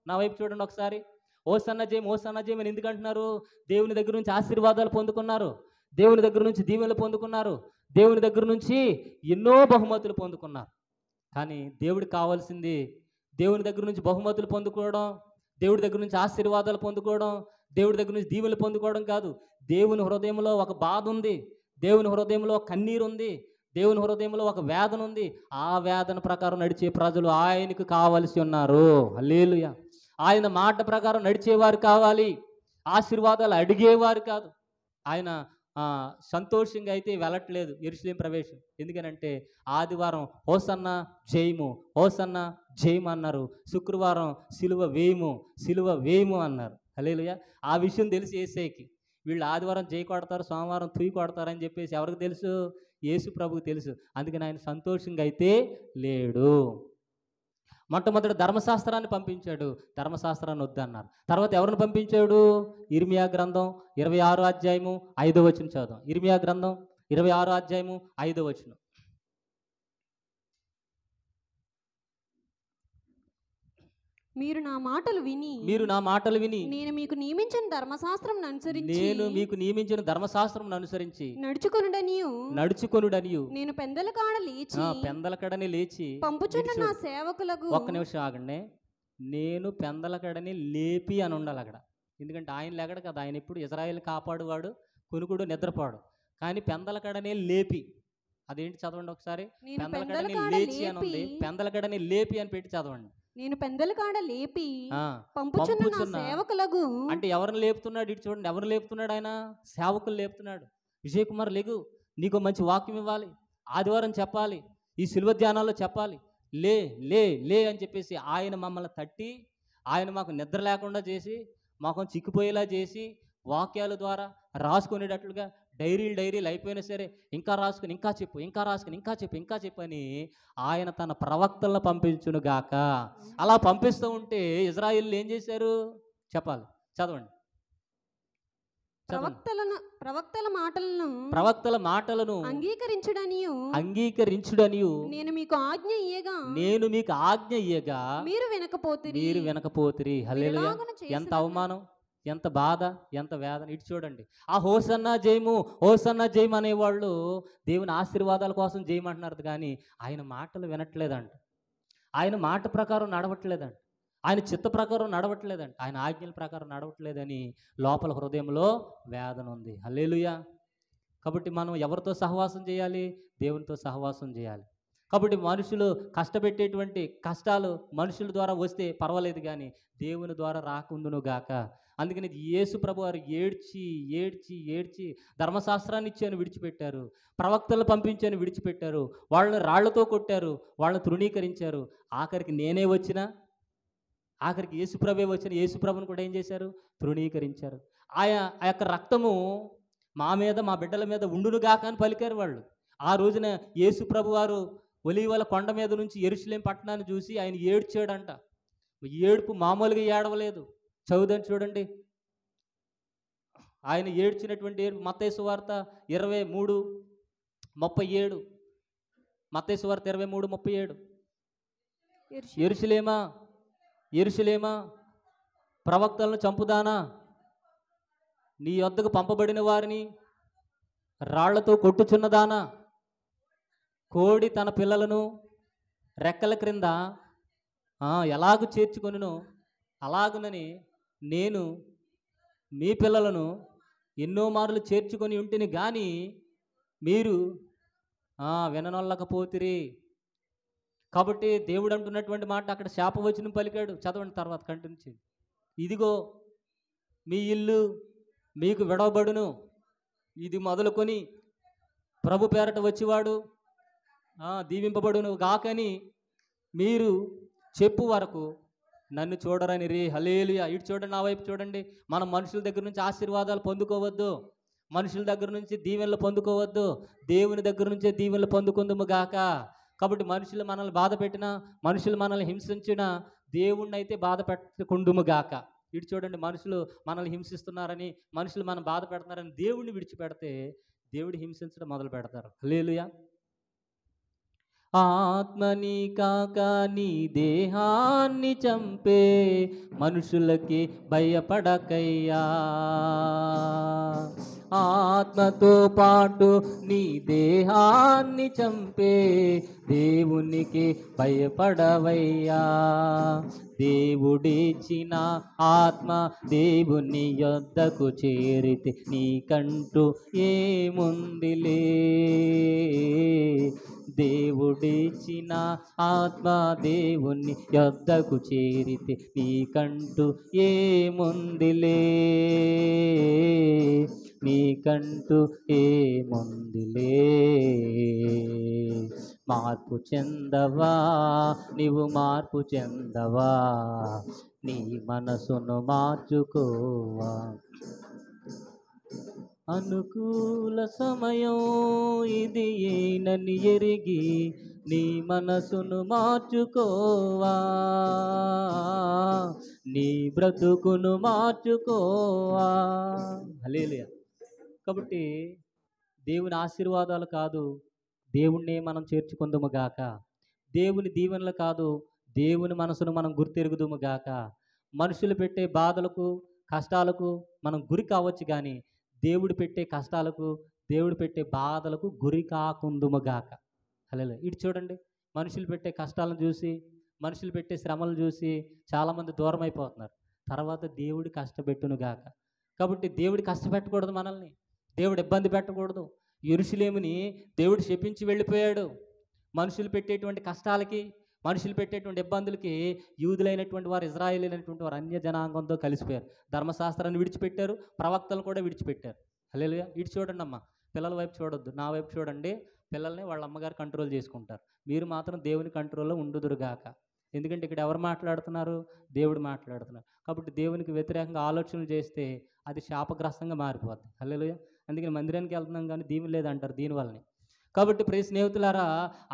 నా వైపు చూడండి ఒకసారి. హోసన్నా జయము, హోసన్నా జయమని ఎందుకు అంటున్నారు? దేవుని దగ్గర నుంచి ఆశీర్వాదాలు పొందుకున్నారు, దేవుని దగ్గర నుంచి దీవెనలు పొందుకున్నారు, దేవుని దగ్గర నుంచి ఎన్నో బహుమతులు పొందుకున్నారు. కానీ దేవుడికి కావాల్సింది దేవుని దగ్గర నుంచి బహుమతులు పొందుకోవడం, దేవుడి దగ్గర నుంచి ఆశీర్వాదాలు పొందుకోవడం, దేవుడి దగ్గర నుంచి దీవెనలు పొందుకోవడం కాదు. దేవుని హృదయంలో ఒక బాధ ఉంది, దేవుని హృదయంలో కన్నీరు ఉంది, దేవుని హృదయంలో ఒక వేదన ఉంది. ఆ వేదన ప్రకారం నడిచే ప్రజలు ఆయనకు కావలసి ఉన్నారు. హల్లెలూయా. ఆయన మాట ప్రకారం నడిచేవారు కావాలి, ఆశీర్వాదాలు అడిగేవారు కాదు. ఆయన సంతోషంగా అయితే వెళ్ళట్లేదు యెరూషలేము ప్రవేశం. ఎందుకనంటే ఆదివారం హోసన్నా జయము, హోసన్నా జయము అన్నారు, శుక్రవారం సిలువ వేయము, సిలువ వేయము అన్నారు. హల్లెలూయా. ఆ విషయం తెలిసి యేసయ్యకి. వీళ్ళు ఆదివారం జై కొడతారు, సోమవారం తుయి కొడతారని చెప్పేసి ఎవరికి తెలుసు? యేసు ప్రభువుకి తెలుసు. అందుకని ఆయన సంతోషంగా అయితే లేడు. మొట్టమొదటి ధర్మశాస్త్రాన్ని పంపించాడు, ధర్మశాస్త్రాన్ని వద్దన్నారు. తర్వాత ఎవరిని పంపించాడు? ఇర్మియా గ్రంథం 26వ అధ్యాయము 5వ వచనం చదువు. ఇర్మియా గ్రంథం 26వ అధ్యాయము 5వ వచనం. మీరు నా మాటలు విని నేను మీకు నియమించిన ధర్మశాస్త్రం అనుసరించి నడుచుకొనుడనియు నేను పెందలకడని లేచి పంపుచున్న నా సేవకులకు. ఒక్క నిమిషం ఆగండి. నేను పెందలకడని లేపి అని ఉండాలి అక్కడ. ఎందుకంటే ఆయన లేగడు కదా, ఆయన ఎప్పుడు ఇజ్రాయేల్ కాపాడువాడు, కొనుకుడు నిద్రపోడు. కానీ పెందలకడనే లేపి, అదేంటి చదవండి ఒకసారి. పెందలకడని లేచి అని ఉంది, పెందలకడని లేపి అని పెట్టి చదవండి. నేను పెందలకాడ లేపి పంపుచున్న నా సేవకులకు. అంటే ఎవరిని లేపుతున్నాడు? ఇటు చూడండి, ఎవరు లేపుతున్నాడు? ఆయన సేవకులు లేపుతున్నాడు. విజయ్ కుమార్ లేగు, నీకు మంచి వాక్యం ఇవ్వాలి, ఆదివారం చెప్పాలి, ఈ శిలువ ధ్యానాల్లో చెప్పాలి, లే లే లే అని చెప్పేసి ఆయన మమ్మల్ని తట్టి, ఆయన మాకు నిద్ర లేకుండా చేసి, మాకు చిక్కిపోయేలా చేసి, వాక్యాల ద్వారా రాసుకునేటట్లుగా, డైరీలు అయిపోయినా సరే ఇంకా రాసుకుని ఇంకా చెప్పు, ఇంకా రాసుకుని ఇంకా చెప్పు అని ఆయన తన ప్రవక్తలను పంపించును గాక. అలా పంపిస్తూ ఉంటే ఇజ్రాయిల్ ఏం చేశారు చెప్పాలి, చదవండి. ప్రవక్తల మాటలను అంగీకరించుడనియు నేను మీకు ఆజ్ఞ ఇయ్యగా మీరు వినకపోతిరి. హల్లెలూయా. ఎంత అవమానం, ఎంత బాధ, ఎంత వేదన. ఇటు చూడండి, ఆ హోసన్నా జయము అనేవాళ్ళు దేవుని ఆశీర్వాదాల కోసం జయమంటున్నారు కానీ ఆయన మాటలు వినట్లేదంట, ఆయన మాట ప్రకారం నడవట్లేదంట, ఆయన చిత్త ప్రకారం నడవట్లేదంట, ఆయన ఆజ్ఞల ప్రకారం నడవట్లేదని లోపల హృదయంలో వేదన ఉంది. హల్లెలూయా. కాబట్టి మనం ఎవరితో సహవాసం చేయాలి? దేవునితో సహవాసం చేయాలి. కాబట్టి మనుషులు కష్టపెట్టేటువంటి కష్టాలు మనుషుల ద్వారా వస్తే పర్వాలేదు కానీ దేవుని ద్వారా రాకుందును గాక. అందుకని యేసు ప్రభు వారు ఏడ్చి ధర్మశాస్త్రాన్ని ఇచ్చాను విడిచిపెట్టారు, ప్రవక్తలు పంపించాను విడిచిపెట్టారు, వాళ్ళని రాళ్లతో కొట్టారు, వాళ్ళని తృణీకరించారు. ఆఖరికి యేసుప్రభే వచ్చిన యేసుప్రభుని కూడా ఏం చేశారు? తృణీకరించారు. ఆ యొక్క రక్తము మా మీద, మా బిడ్డల మీద ఉండునుగాక అని పలికారు వాళ్ళు. ఆ రోజున యేసుప్రభు వారు ఒలీవల కొండ మీద నుంచి యెరూషలేము పట్టణాన్ని చూసి ఆయన ఏడ్చాడంట. ఏడుపు మామూలుగా ఏడవలేదు. చదువుదని చూడండి, ఆయన ఏడ్చినటువంటి ఏడుపు మత్తయి సువార్త 23:37. మత్తయి సువార్త 23:37. యెరూషలేమా ప్రవక్తలను చంపుదానా, నీ యొద్దకు పంపబడిన వారిని రాళ్లతో కొట్టుచున్నదానా, కోడి తన పిల్లలను రెక్కల క్రింద ఎలాగూ చేర్చుకొనునో అలాగునని నేను మీ పిల్లలను ఎన్నో మార్లు చేర్చుకొని ఉంటిని కానీ మీరు విననొల్లకపోతిరి. కాబట్టి దేవుడు అంటున్నటువంటి మాట అక్కడ శాపవచనం పలికాడు. చదవండి తర్వాత కంటిన్యూ. ఇదిగో మీ ఇల్లు మీకు విడవబడును, ఇది మొదలుకొని ప్రభు పేరట వచ్చివాడు దీవింపబడును గాకని మీరు చెప్పు వరకు నన్ను చూడరని రే. హల్లెలూయా. ఇటు చూడండి, నా వైపు చూడండి. మనం మనుషుల దగ్గర నుంచి ఆశీర్వాదాలు పొందుకోవద్దు, మనుషుల దగ్గర నుంచి దీవెనలు పొందుకోవద్దు, దేవుని దగ్గర నుంచే దీవెనలు పొందుకుందుము గాక. కాబట్టి మనుషులు మనల్ని బాధ పెట్టినా, మనుషులు మనల్ని హింసించినా దేవుణ్ణి అయితే బాధ పెట్టకుందుము గాక. ఇటు చూడండి, మనుషులు మనల్ని హింసిస్తున్నారని, మనుషులు మనం బాధ పెడుతున్నారని దేవుణ్ణి విడిచిపెడితే దేవుడు హింసించడం మొదలు పెడతారు. హల్లెలూయా. ఆత్మని కాక నీ దేహాన్ని చంపే మనుషులకి భయపడకయ్యా, ఆత్మతో పాటు నీ దేహాన్ని చంపే దేవునికి భయపడవయ్యా. దేవుడిచ్చిన ఆత్మ దేవుని యొద్దకు చేరితే నీకంటూ ఏముందిలే, దేవుడిచ్చిన ఆత్మ దేవుని యొద్దకు చేరితే నీకంటూ ఏముందిలే, నీకంటూ ఏముందిలే. మార్పు చెందవా, నీవు మార్పు చెందవా, నీ మనసును మార్చుకోవా. అనుకూల సమయం ఇది ఏనని ఎరిగి నీ మనసును మార్చుకోవా, నీ బ్రతుకును మార్చుకోవా. హల్లెలూయా. కాబట్టి దేవుని ఆశీర్వాదాలు కాదు, దేవుణ్ణి మనం చేర్చుకుందుము గాక. దేవుని దీవెనలు కాదు, దేవుని మనసును మనం గుర్తెరుగుదుము గాక. మనుషులు పెట్టే బాధలకు కష్టాలకు మనం గురి కావచ్చు కానీ దేవుడు పెట్టే కష్టాలకు, దేవుడు పెట్టే బాధలకు గురి కాకుందుము గాక. హల్లెలూయా. ఇటు చూడండి, మనుషులు పెట్టే కష్టాలను చూసి, మనుషులు పెట్టే శ్రమలు చూసి చాలామంది దూరం అయిపోతున్నారు. తర్వాత దేవుడు కష్టపెట్టును గాక. కాబట్టి దేవుడు కష్టపెట్టకూడదు, మనల్ని దేవుడు ఇబ్బంది పెట్టకూడదు. యెరూషలేముని దేవుడు శపించి వెళ్ళిపోయాడు. మనుషులు పెట్టేటువంటి కష్టాలకి, మనుషులు పెట్టేటువంటి ఇబ్బందులకి యూదులైనటువంటి వారు, ఇజ్రాయేలీలైనటువంటి వారు అన్య జనాంగంతో కలిసిపోయారు. ధర్మశాస్త్రాన్ని విడిచిపెట్టారు, ప్రవక్తలు కూడా విడిచిపెట్టారు. హల్లెలూయా. ఇటు చూడండి అమ్మ, పిల్లల వైపు చూడొద్దు, నా వైపు చూడండి. పిల్లల్ని వాళ్ళ అమ్మగారు కంట్రోల్ చేసుకుంటారు, మీరు మాత్రం దేవుని కంట్రోల్లో ఉండుదురుగాక. ఎందుకంటే ఇక్కడ ఎవరు మాట్లాడుతున్నారు? దేవుడు మాట్లాడుతున్నారు. కాబట్టి దేవునికి వ్యతిరేకంగా ఆలోచనలు చేస్తే అది శాపగ్రస్తంగా మారిపోద్ది. హల్లెలూయా. అందుకని మందిరానికి వెళ్తున్నాం కానీ దీవెన లేదంటారు దీనివల్లనే. కాబట్టి ప్రియ స్నేహితులారా,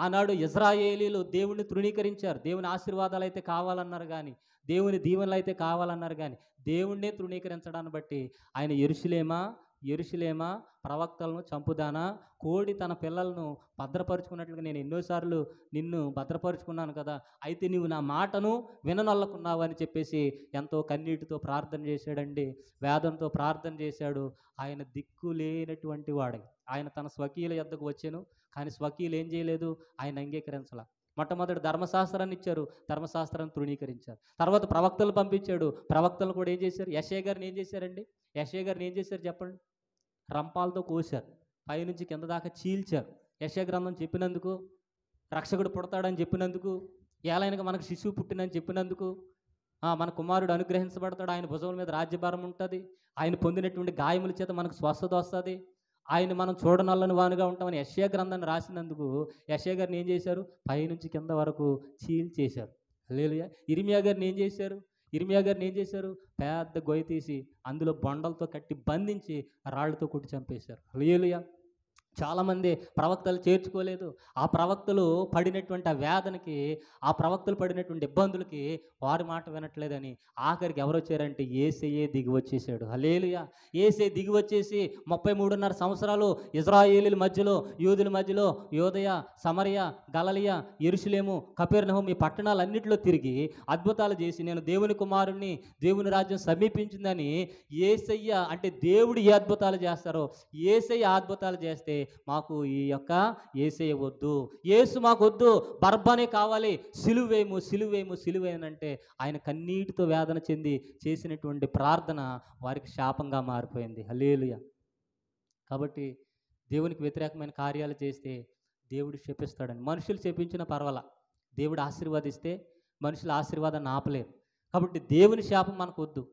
ఆనాడు ఇశ్రాయేలీయులు దేవుణ్ణి తృణీకరించారు. దేవుని ఆశీర్వాదాలు అయితే కావాలన్నారు కానీ, దేవుని దీవెనలు అయితే కావాలన్నారు కానీ, దేవుణ్ణే తృణీకరించడాన్ని బట్టి ఆయన యెరూషలేమా ప్రవక్తలను చంపుదానా, కోడి తన పిల్లలను భద్రపరుచుకున్నట్లుగా నేను ఎన్నోసార్లు నిన్ను భద్రపరుచుకున్నాను కదా, అయితే నీవు నా మాటను విననొల్లకున్నావు అని చెప్పేసి ఎంతో కన్నీటితో ప్రార్థన చేశాడండి. వేదంతో ప్రార్థన చేశాడు. ఆయన దిక్కు లేనటువంటి వాడు. ఆయన తన స్వకీయుల యొద్దకు వచ్చాను, కానీ స్వకీయులు ఏం చేయలేదు, ఆయన అంగీకరించాల. మొట్టమొదటి ధర్మశాస్త్రాన్ని ఇచ్చారు, ధర్మశాస్త్రాన్ని తృణీకరించారు. తర్వాత ప్రవక్తలు పంపించాడు, ప్రవక్తలు కూడా ఏం చేశారు? యెషయా గారిని ఏం చేశారండి? యెషయా గారిని ఏం చేశారు చెప్పండి? రంపాలతో కోశారు, పైనుంచి కింద దాకా చీల్చారు. యెషయా గ్రంథం చెప్పినందుకు, రక్షకుడు పుడతాడని చెప్పినందుకు, ఏలైనగా మనకు శిశువు పుట్టినని చెప్పినందుకు, మన కుమారుడు అనుగ్రహించబడతాడు, ఆయన భుజముల మీద రాజ్యభారం ఉంటుంది, ఆయన పొందినటువంటి గాయముల చేత మనకు స్వస్థత వస్తుంది, ఆయన మనం చూడనల్లని వానుగా ఉంటామని యెషయా గ్రంథాన్ని రాసినందుకు యెషయా గారిని ఏం చేశారు? పైనుంచి కింద వరకు చీల్చేశారు. హల్లెలూయా. ఇర్మియా గారిని ఏం చేశారు? పెద్ద గొయ్యి తీసి అందులో బొండలతో కట్టి బంధించి రాళ్లతో కొట్టి చంపేశారు. హల్లెలూయా. చాలామంది ప్రవక్తలు చేర్చుకోలేదు. ఆ ప్రవక్తలు పడినటువంటి ఆ వేదనకి, ఆ ప్రవక్తలు పడినటువంటి ఇబ్బందులకి వారి మాట వినట్లేదని ఆఖరికి ఎవరు వచ్చారంటే యేసయ్యే దిగి వచ్చేసాడు. హల్లెలూయా. యేసే దిగి వచ్చేసి 33.5 సంవత్సరాలు ఇశ్రాయేలీల మధ్యలో, యూదుల మధ్యలో, యోదయ, సమరయ, గలిలయ, యెరూషలేము, కపెర్నహూము ఈ పట్టణాలన్నింటిలో తిరిగి అద్భుతాలు చేసి నేను దేవుని కుమారుణ్ణి, దేవుని రాజ్యం సమీపించిందని యేసయ్య, అంటే దేవుడు ఏ అద్భుతాలు చేస్తారో యేసయ్య అద్భుతాలు చేస్తే మాకు ఈ యొక్క యేసయ్య వద్దు, యేసు మాకు వద్దు, బర్బనే కావాలి, సిలువేయనంటే ఆయన కన్నీటితో వేదన చెంది చేసినటువంటి ప్రార్థన వారికి శాపంగా మారిపోయింది. హల్లెలూయా. కాబట్టి దేవునికి వ్యతిరేకమైన కార్యాలు చేస్తే దేవుడు శపిస్తాడని. మనుషులు శపించిన పర్వాలా, దేవుడు ఆశీర్వదిస్తే మనుషుల ఆశీర్వాదాన్ని ఆపలేరు. కాబట్టి దేవుని శాపం మనకొద్దు,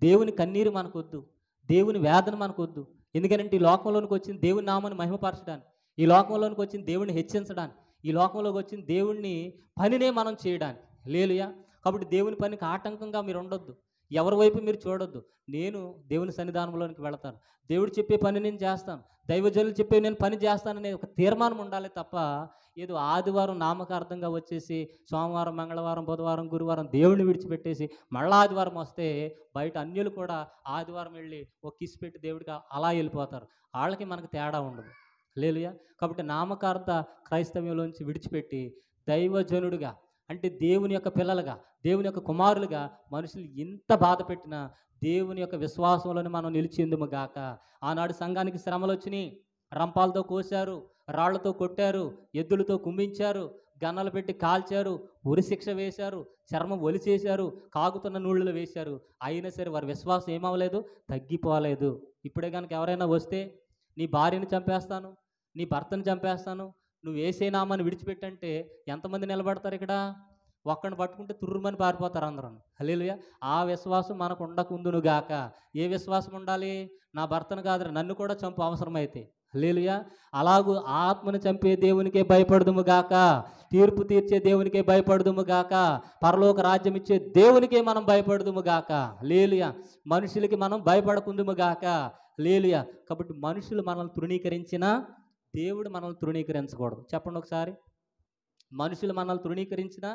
దేవుని కన్నీరు మనకొద్దు, దేవుని వేదన మనకొద్దు. ఎందుకంటే ఈ లోకంలోనికి వచ్చింది దేవుని నామాన్ని మహిమపరచడానికి, ఈ లోకంలోనికి వచ్చింది దేవుడిని హెచ్చించడానికి, ఈ లోకంలోకి వచ్చింది దేవుణ్ణి పనినే మనం చేయడానికి. హల్లెలూయా. కాబట్టి దేవుని పనికి ఆటంకంగా మీరు ఉండొద్దు, ఎవరి వైపు మీరు చూడొద్దు. నేను దేవుని సన్నిధానంలోనికి వెళతాను, దేవుడు చెప్పే పని నేను చేస్తాను, దైవజనులు చెప్పే నేను పని చేస్తాననే ఒక తీర్మానం ఉండాలి తప్ప ఏదో ఆదివారం నామకార్థంగా వచ్చేసి సోమవారం, మంగళవారం, బుధవారం, గురువారం దేవుడిని విడిచిపెట్టేసి మళ్ళీ ఆదివారం వస్తే బయట అన్యులు కూడా ఆదివారం వెళ్ళి ఒక కిస్ పెట్టి దేవుడికి అలా వెళ్ళిపోతారు. వాళ్ళకి మనకు తేడా ఉండదు. హల్లెలూయా. కాబట్టి నామకార్థ క్రైస్తవ్యంలోంచి విడిచిపెట్టి దైవజనుడిగా, అంటే దేవుని యొక్క పిల్లలుగా, దేవుని యొక్క కుమారులుగా మనుషులు ఎంత బాధ పెట్టినా దేవుని యొక్క విశ్వాసంలోనే మనం నిలిచిందుము గాక. ఆనాడు సంఘానికి శ్రమలు వచ్చినాయి, రంపాలతో కోశారు, రాళ్లతో కొట్టారు, ఎద్దులతో కుంభించారు, గన్నలు పెట్టి కాల్చారు, ఉరి శిక్ష వేశారు, చర్మం ఒలిచేశారు, కాగుతున్న నూళ్ళలో వేశారు. అయినా సరే వారి విశ్వాసం ఏమవ్వలేదు, తగ్గిపోలేదు. ఇప్పుడే కనుక ఎవరైనా వస్తే నీ భార్యను చంపేస్తాను, నీ భర్తను చంపేస్తాను, నువ్వు యేసే నామాన్ని విడిచిపెట్టంటే ఎంతమంది నిలబడతారు? ఇక్కడ ఒక్కడిని పట్టుకుంటే తుర్రుమని పారిపోతారు అందరూ. హల్లెలూయా. ఆ విశ్వాసం మనకు ఉండకుందును గాక. ఏ విశ్వాసం ఉండాలి? నా భర్తను కాదు, నన్ను కూడా చంపు అవసరమైతే. హల్లెలూయా. అలాగూ ఆత్మను చంపే దేవునికే భయపడదుము గాక, తీర్పు తీర్చే దేవునికే భయపడదుము గాక, పరలోక రాజ్యం ఇచ్చే దేవునికే మనం భయపడదుము గాక. హల్లెలూయా. మనుషులకి మనం భయపడకుందుము గాక. హల్లెలూయా. కాబట్టి మనుషులు మనల్ని తృణీకరించినా దేవుడు మనల్ని తృణీకరించకూడదు. చెప్పండి ఒకసారి. మనుషులు మనల్ని తృణీకరించినా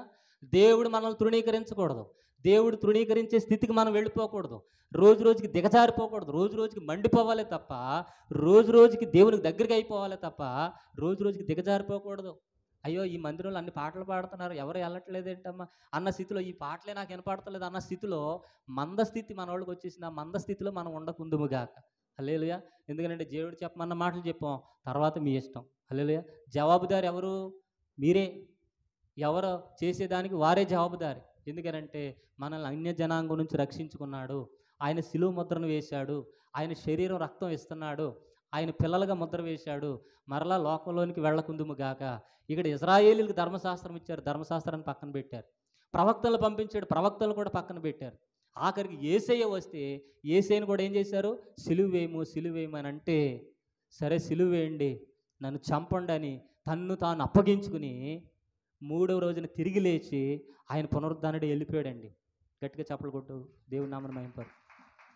దేవుడు మనల్ని తృణీకరించకూడదు. దేవుడు తృణీకరించే స్థితికి మనం వెళ్ళిపోకూడదు. రోజు రోజుకి దిగజారిపోకూడదు. రోజు రోజుకి మండిపోవాలి తప్ప, రోజు రోజుకి దేవునికి దగ్గరికి అయిపోవాలి తప్ప రోజు రోజుకి దిగజారిపోకూడదు. అయ్యో ఈ మందిరంలో అన్ని పాటలు పాడుతున్నారు, ఎవరు వెళ్ళట్లేదేంటమ్మా అన్న స్థితిలో, ఈ పాటలే నాకు వినపడతలేదు అన్న స్థితిలో, మందస్థితి మన వాళ్ళకి వచ్చేసిన ఆ మందస్థితిలో మనం ఉండకుందుముగాక. హల్లెలూయా. ఎందుకంటే దేవుడు చెప్పమన్న మాటలు చెప్పాం, తర్వాత మీ ఇష్టం. హల్లెలూయా. జవాబుదారి ఎవరు? మీరే. ఎవరు చేసేదానికి వారే జవాబుదారి. ఎందుకనంటే మనల్ని అన్య జనాంగం నుంచి రక్షించుకున్నాడు, ఆయన శిలువ ముద్రను వేశాడు, ఆయన శరీరం రక్తం ఇస్తున్నాడు, ఆయన పిల్లలుగా ముద్ర వేశాడు. మరలా లోకంలోనికి వెళ్ళకుందుము గాక. ఇక్కడ ఇశ్రాయేలీలకు ధర్మశాస్త్రం ఇచ్చారు, ధర్మశాస్త్రాన్ని పక్కన పెట్టారు. ప్రవక్తలు పంపించాడు, ప్రవక్తలు కూడా పక్కన పెట్టారు. ఆఖరికి యేసయ్య వస్తే యేసయ్యను కూడా ఏం చేశారు? సిలువేయము అని అంటే, సరే సిలువేయండి, నన్ను చంపండి అని తన్ను తాను అప్పగించుకుని మూడవ రోజున తిరిగి లేచి ఆయన పునరుద్ధానుడు వెళ్ళిపోయాడండి. గట్టిగా చప్పలు కొట్టు, దేవుని నామమున మహింపరు.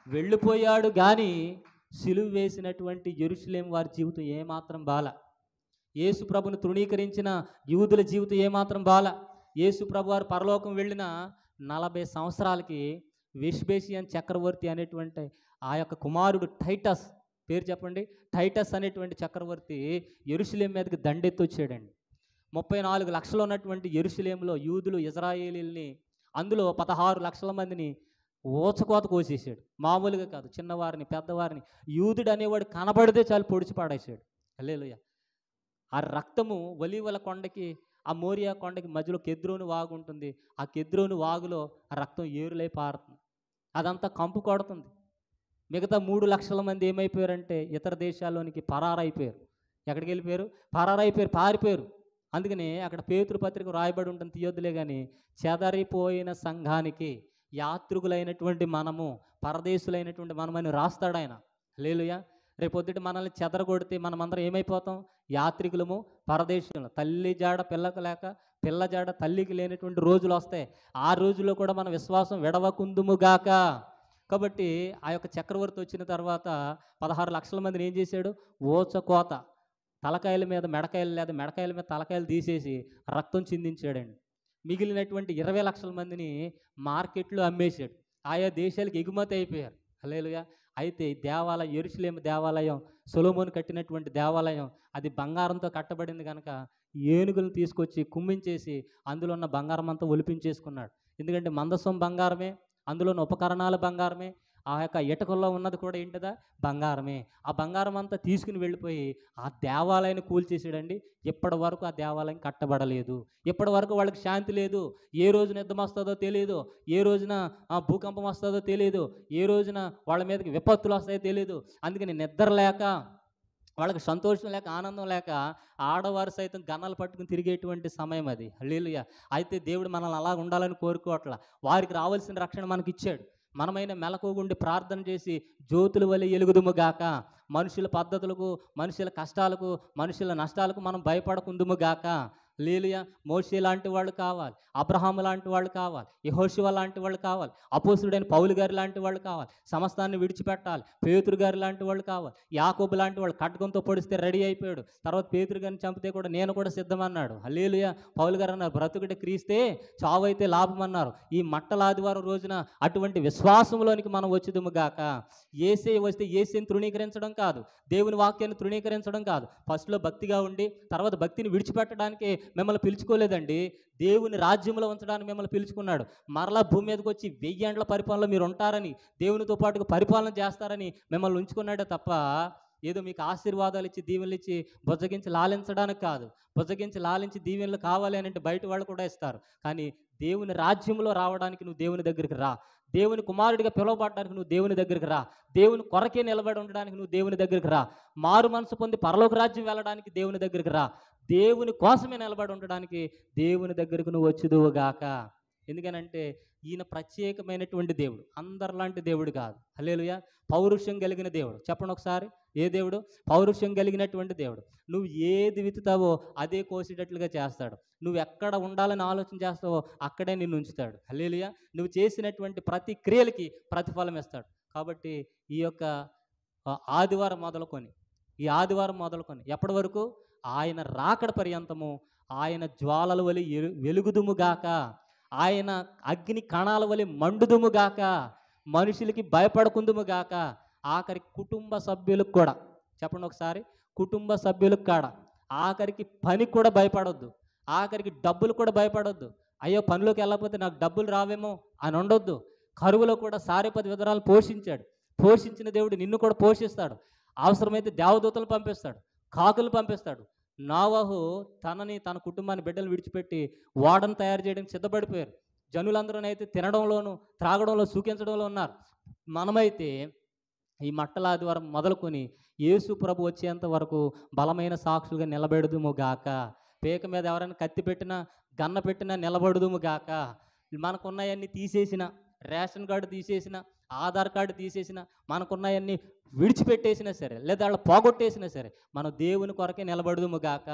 వెళ్ళిపోయాడు కానీ సిలువ వేసినటువంటి యెరూషలేము వారి జీవితం ఏమాత్రం బాల. యేసు ప్రభుని తృణీకరించిన యూదుల జీవితం ఏమాత్రం బాల. యేసు ప్రభు వారు పరలోకం వెళ్ళిన 40 సంవత్సరాలకి వెష్బేషియన్ చక్రవర్తి అనేటువంటి ఆ యొక్క కుమారుడు టైటస్, పేరు చెప్పండి, టైటస్ అనేటువంటి చక్రవర్తి యెరూషలేము మీదకి దండెత్తి వచ్చాడండి. 34 లక్షలు ఉన్నటువంటి యెరూషలేములో యూదులు ఇజ్రాయేలీల్ని, అందులో 16 లక్షల మందిని ఊచకోత కోసేసాడు. మామూలుగా కాదు, చిన్నవారిని పెద్దవారిని. యూదుడు అనేవాడు కనబడితే చాలు పొడిచి పాడేశాడు. హల్లెలూయా. ఆ రక్తము ఒలీవల కొండకి, ఆ మోరియా కొండకి మధ్యలో కెద్రోను వాగు ఉంటుంది. ఆ కెద్రోను వాగులో ఆ రక్తం ఏరులై పారుతుంది. అదంతా కంపు కొడుతుంది. మిగతా 3 లక్షల మంది ఏమైపోయారంటే ఇతర దేశాల్లోనికి పరారైపోయారు. ఎక్కడికి వెళ్ళిపోయారు? పరారైపోయారు, పారిపోయారు. అందుకని అక్కడ పేతురు పత్రిక రాయబడి ఉంటుంది, తీయొద్దులే కానీ, చెదరిపోయిన సంఘానికి యాత్రికులైనటువంటి మనము, పరదేశులైనటువంటి మనమని రాస్తాడు ఆయన. హల్లెలూయా. రేపొద్దుట మనల్ని చెదరగొడితే మనమందరం ఏమైపోతాం? యాత్రికులము, పరదేశులు. తల్లి జాడ పిల్లకు లేక, పిల్ల జాడ తల్లికి లేనటువంటి రోజులు వస్తాయి. ఆ రోజుల్లో కూడా మన విశ్వాసం విడవకుందుముగాక. కాబట్టి ఆ యొక్క చక్రవర్తి వచ్చిన తర్వాత 16 లక్షల మందిని ఏం చేశాడు? ఓచకోత, తలకాయల మీద మెడకాయలు లేదా మెడకాయల మీద తలకాయలు తీసేసి రక్తం చిందించాడండి. మిగిలినటువంటి 20 లక్షల మందిని మార్కెట్లో అమ్మేశాడు. ఆయా దేశాలకు ఎగుమతి అయిపోయారు. హల్లెలూయా. అయితే దేవాలయం, యెరూషలేము దేవాలయం, సొలొమోను కట్టినటువంటి దేవాలయం, అది బంగారంతో కట్టబడింది కనుక ఏనుగులను తీసుకొచ్చి కుమ్మించేసి అందులో ఉన్న బంగారం అంతా ఒలిపించేసుకున్నాడు. ఎందుకంటే మందసం బంగారమే, అందులో ఉన్న ఉపకరణాలు బంగారమే, ఆ యొక్క ఇటుకల్లో ఉన్నది కూడా ఏంటిదా? బంగారమే. ఆ బంగారం అంతా తీసుకుని వెళ్ళిపోయి ఆ దేవాలయాన్ని కూల్చేసాడండి. ఇప్పటి వరకు ఆ దేవాలయం కట్టబడలేదు. ఇప్పటి వరకు వాళ్ళకి శాంతి లేదు. ఏ రోజున యుద్ధం వస్తుందో తెలియదు, ఏ రోజున భూకంపం వస్తుందో తెలియదు, ఏ రోజున వాళ్ళ మీదకి విపత్తులు వస్తాయో తెలియదు. అందుకని నిద్ర లేక, వాళ్ళకి సంతోషం లేక, ఆనందం లేక ఆడవారు సైతం గన్నాలు పట్టుకుని తిరిగేటువంటి సమయం అది. హల్లెలూయా. అయితే దేవుడు మనల్ని అలా ఉండాలని కోరుకోవట్లా. వారికి రావాల్సిన రక్షణ మనకి ఇచ్చాడు. మనమైన మెలకుగుండి ప్రార్థన చేసి జ్యోతుల వలె ఎలుగుదుము గాక. మనుషుల పద్ధతులకు, మనుషుల కష్టాలకు, మనుషుల నష్టాలకు మనం భయపడకుందుము గాక. హల్లెలూయా. మోషే లాంటి వాళ్ళు కావాలి, అబ్రహాము లాంటి వాళ్ళు కావాలి, యెహోషువ లాంటి వాళ్ళు కావాలి, అపోస్తుడైన పౌలు గారి లాంటి వాళ్ళు కావాలి, సమస్తాన్ని విడిచిపెట్టాలి, పేతురు గారి లాంటి వాళ్ళు కావాలి, యాకోబు లాంటి వాళ్ళు ఖడ్గంతో పొడిస్తే రెడీ అయిపోయాడు. తర్వాత పేతురు గారిని చంపితే కూడా నేను కూడా సిద్ధమన్నాడు. హల్లెలూయా. పౌలు గారు అన్నారు, బ్రతుకుటే క్రీస్తే, చావు అయితే లాభం అన్నారు. ఈ మట్టల ఆదివారం రోజున అటువంటి విశ్వాసంలోనికి మనం వచ్చుదుము గాక. ఏసే వస్తే ఏసేని తృణీకరించడం కాదు, దేవుని వాక్యాన్ని తృణీకరించడం కాదు. ఫస్ట్లో భక్తిగా ఉండి తర్వాత భక్తిని విడిచిపెట్టడానికి మిమ్మల్ని పిలుచుకోలేదండి. దేవుని రాజ్యంలో ఉంచడానికి మిమ్మల్ని పిలుచుకున్నాడు. మరలా భూమి మీదకి వచ్చి 1000 ఏండ్ల పరిపాలన మీరు ఉంటారని, దేవునితో పాటుగా పరిపాలన చేస్తారని మిమ్మల్ని ఉంచుకున్నాడే తప్ప ఏదో మీకు ఆశీర్వాదాలు ఇచ్చి దీవెనలు ఇచ్చి బుజ్జగించి లాలించడానికి కాదు. బుజ్జగించి లాలించి దీవెనలు కావాలి అని అంటే బయట వాళ్ళు కూడా ఇస్తారు. కానీ దేవుని రాజ్యంలో రావడానికి నువ్వు దేవుని దగ్గరికి రా. దేవుని కుమారుడిగా పిలువబడడానికి నువ్వు దేవుని దగ్గరికి రా. దేవుని కొరకే నిలబడి ఉండడానికి నువ్వు దేవుని దగ్గరికి రా. మారు మనసు పొంది పరలోక రాజ్యం వెళ్ళడానికి దేవుని దగ్గరికి రా. దేవుని కోసమే నిలబడి ఉండడానికి దేవుని దగ్గరకు నువ్వు వచ్చుదువుగాక. ఎందుకనంటే ఈయన ప్రత్యేకమైనటువంటి దేవుడు, అందరిలాంటి దేవుడు కాదు. హల్లెలూయా. పౌరుషం కలిగిన దేవుడు. చెప్పండి ఒకసారి, ఏ దేవుడు? పౌరుషం కలిగినటువంటి దేవుడు. నువ్వు ఏది విత్తుతావో అదే కోసేటట్లుగా చేస్తాడు. నువ్వు ఎక్కడ ఉండాలని ఆలోచన చేస్తావో అక్కడే నిన్ను ఉంచుతాడు. హల్లెలూయా. నువ్వు చేసినటువంటి ప్రతి క్రియలకి ప్రతిఫలం ఇస్తాడు. కాబట్టి ఈ యొక్క ఆదివారం మొదలుకొని ఎప్పటి వరకు? ఆయన రాకడ పర్యంతము ఆయన జ్వాలల వలె వెలుగుదుముగాక, ఆయన అగ్ని కణాల వలె మండుదుముగాక, మనుషులకి భయపడకుందుముగాక. ఆఖరికి కుటుంబ సభ్యులకు కూడా, చెప్పండి ఒకసారి, కుటుంబ సభ్యులకు కాడ ఆఖరికి పనికి కూడా భయపడొద్దు, ఆఖరికి డబ్బులు కూడా భయపడొద్దు. అయ్యో పనిలోకి వెళ్ళకపోతే నాకు డబ్బులు రావేమో అని ఉండొద్దు. కరువులో కూడా సారేపతి విధరాలు పోషించాడు. పోషించిన దేవుడు నిన్ను కూడా పోషిస్తాడు. అవసరమైతే దేవదూతలు పంపిస్తాడు, కాకులు పంపిస్తాడు. నోవహు తన కుటుంబాన్ని, బిడ్డలు విడిచిపెట్టి ఓడను తయారు చేయడానికి సిద్ధపడిపోయారు. జనులందరూనైతే తినడంలోనూ త్రాగడంలో సూకించడంలో ఉన్నారు. మనమైతే ఈ మట్టల ఆదివారం మొదలుకొని యేసు ప్రభు వచ్చేంత వరకు బలమైన సాక్షులుగా నిలబెడుదుము గాక. పేక మీద ఎవరైనా కత్తి పెట్టినా, గన్న పెట్టినా నిలబడుదుము గాక. మనకున్నాయన్నీ తీసేసిన, రేషన్ కార్డు తీసేసిన, ఆధార్ కార్డు తీసేసిన, మనకున్నాయన్నీ విడిచిపెట్టేసినా సరే, లేదా వాళ్ళు పోగొట్టేసినా సరే, మనం దేవుని కొరకే నిలబడదుము గాక.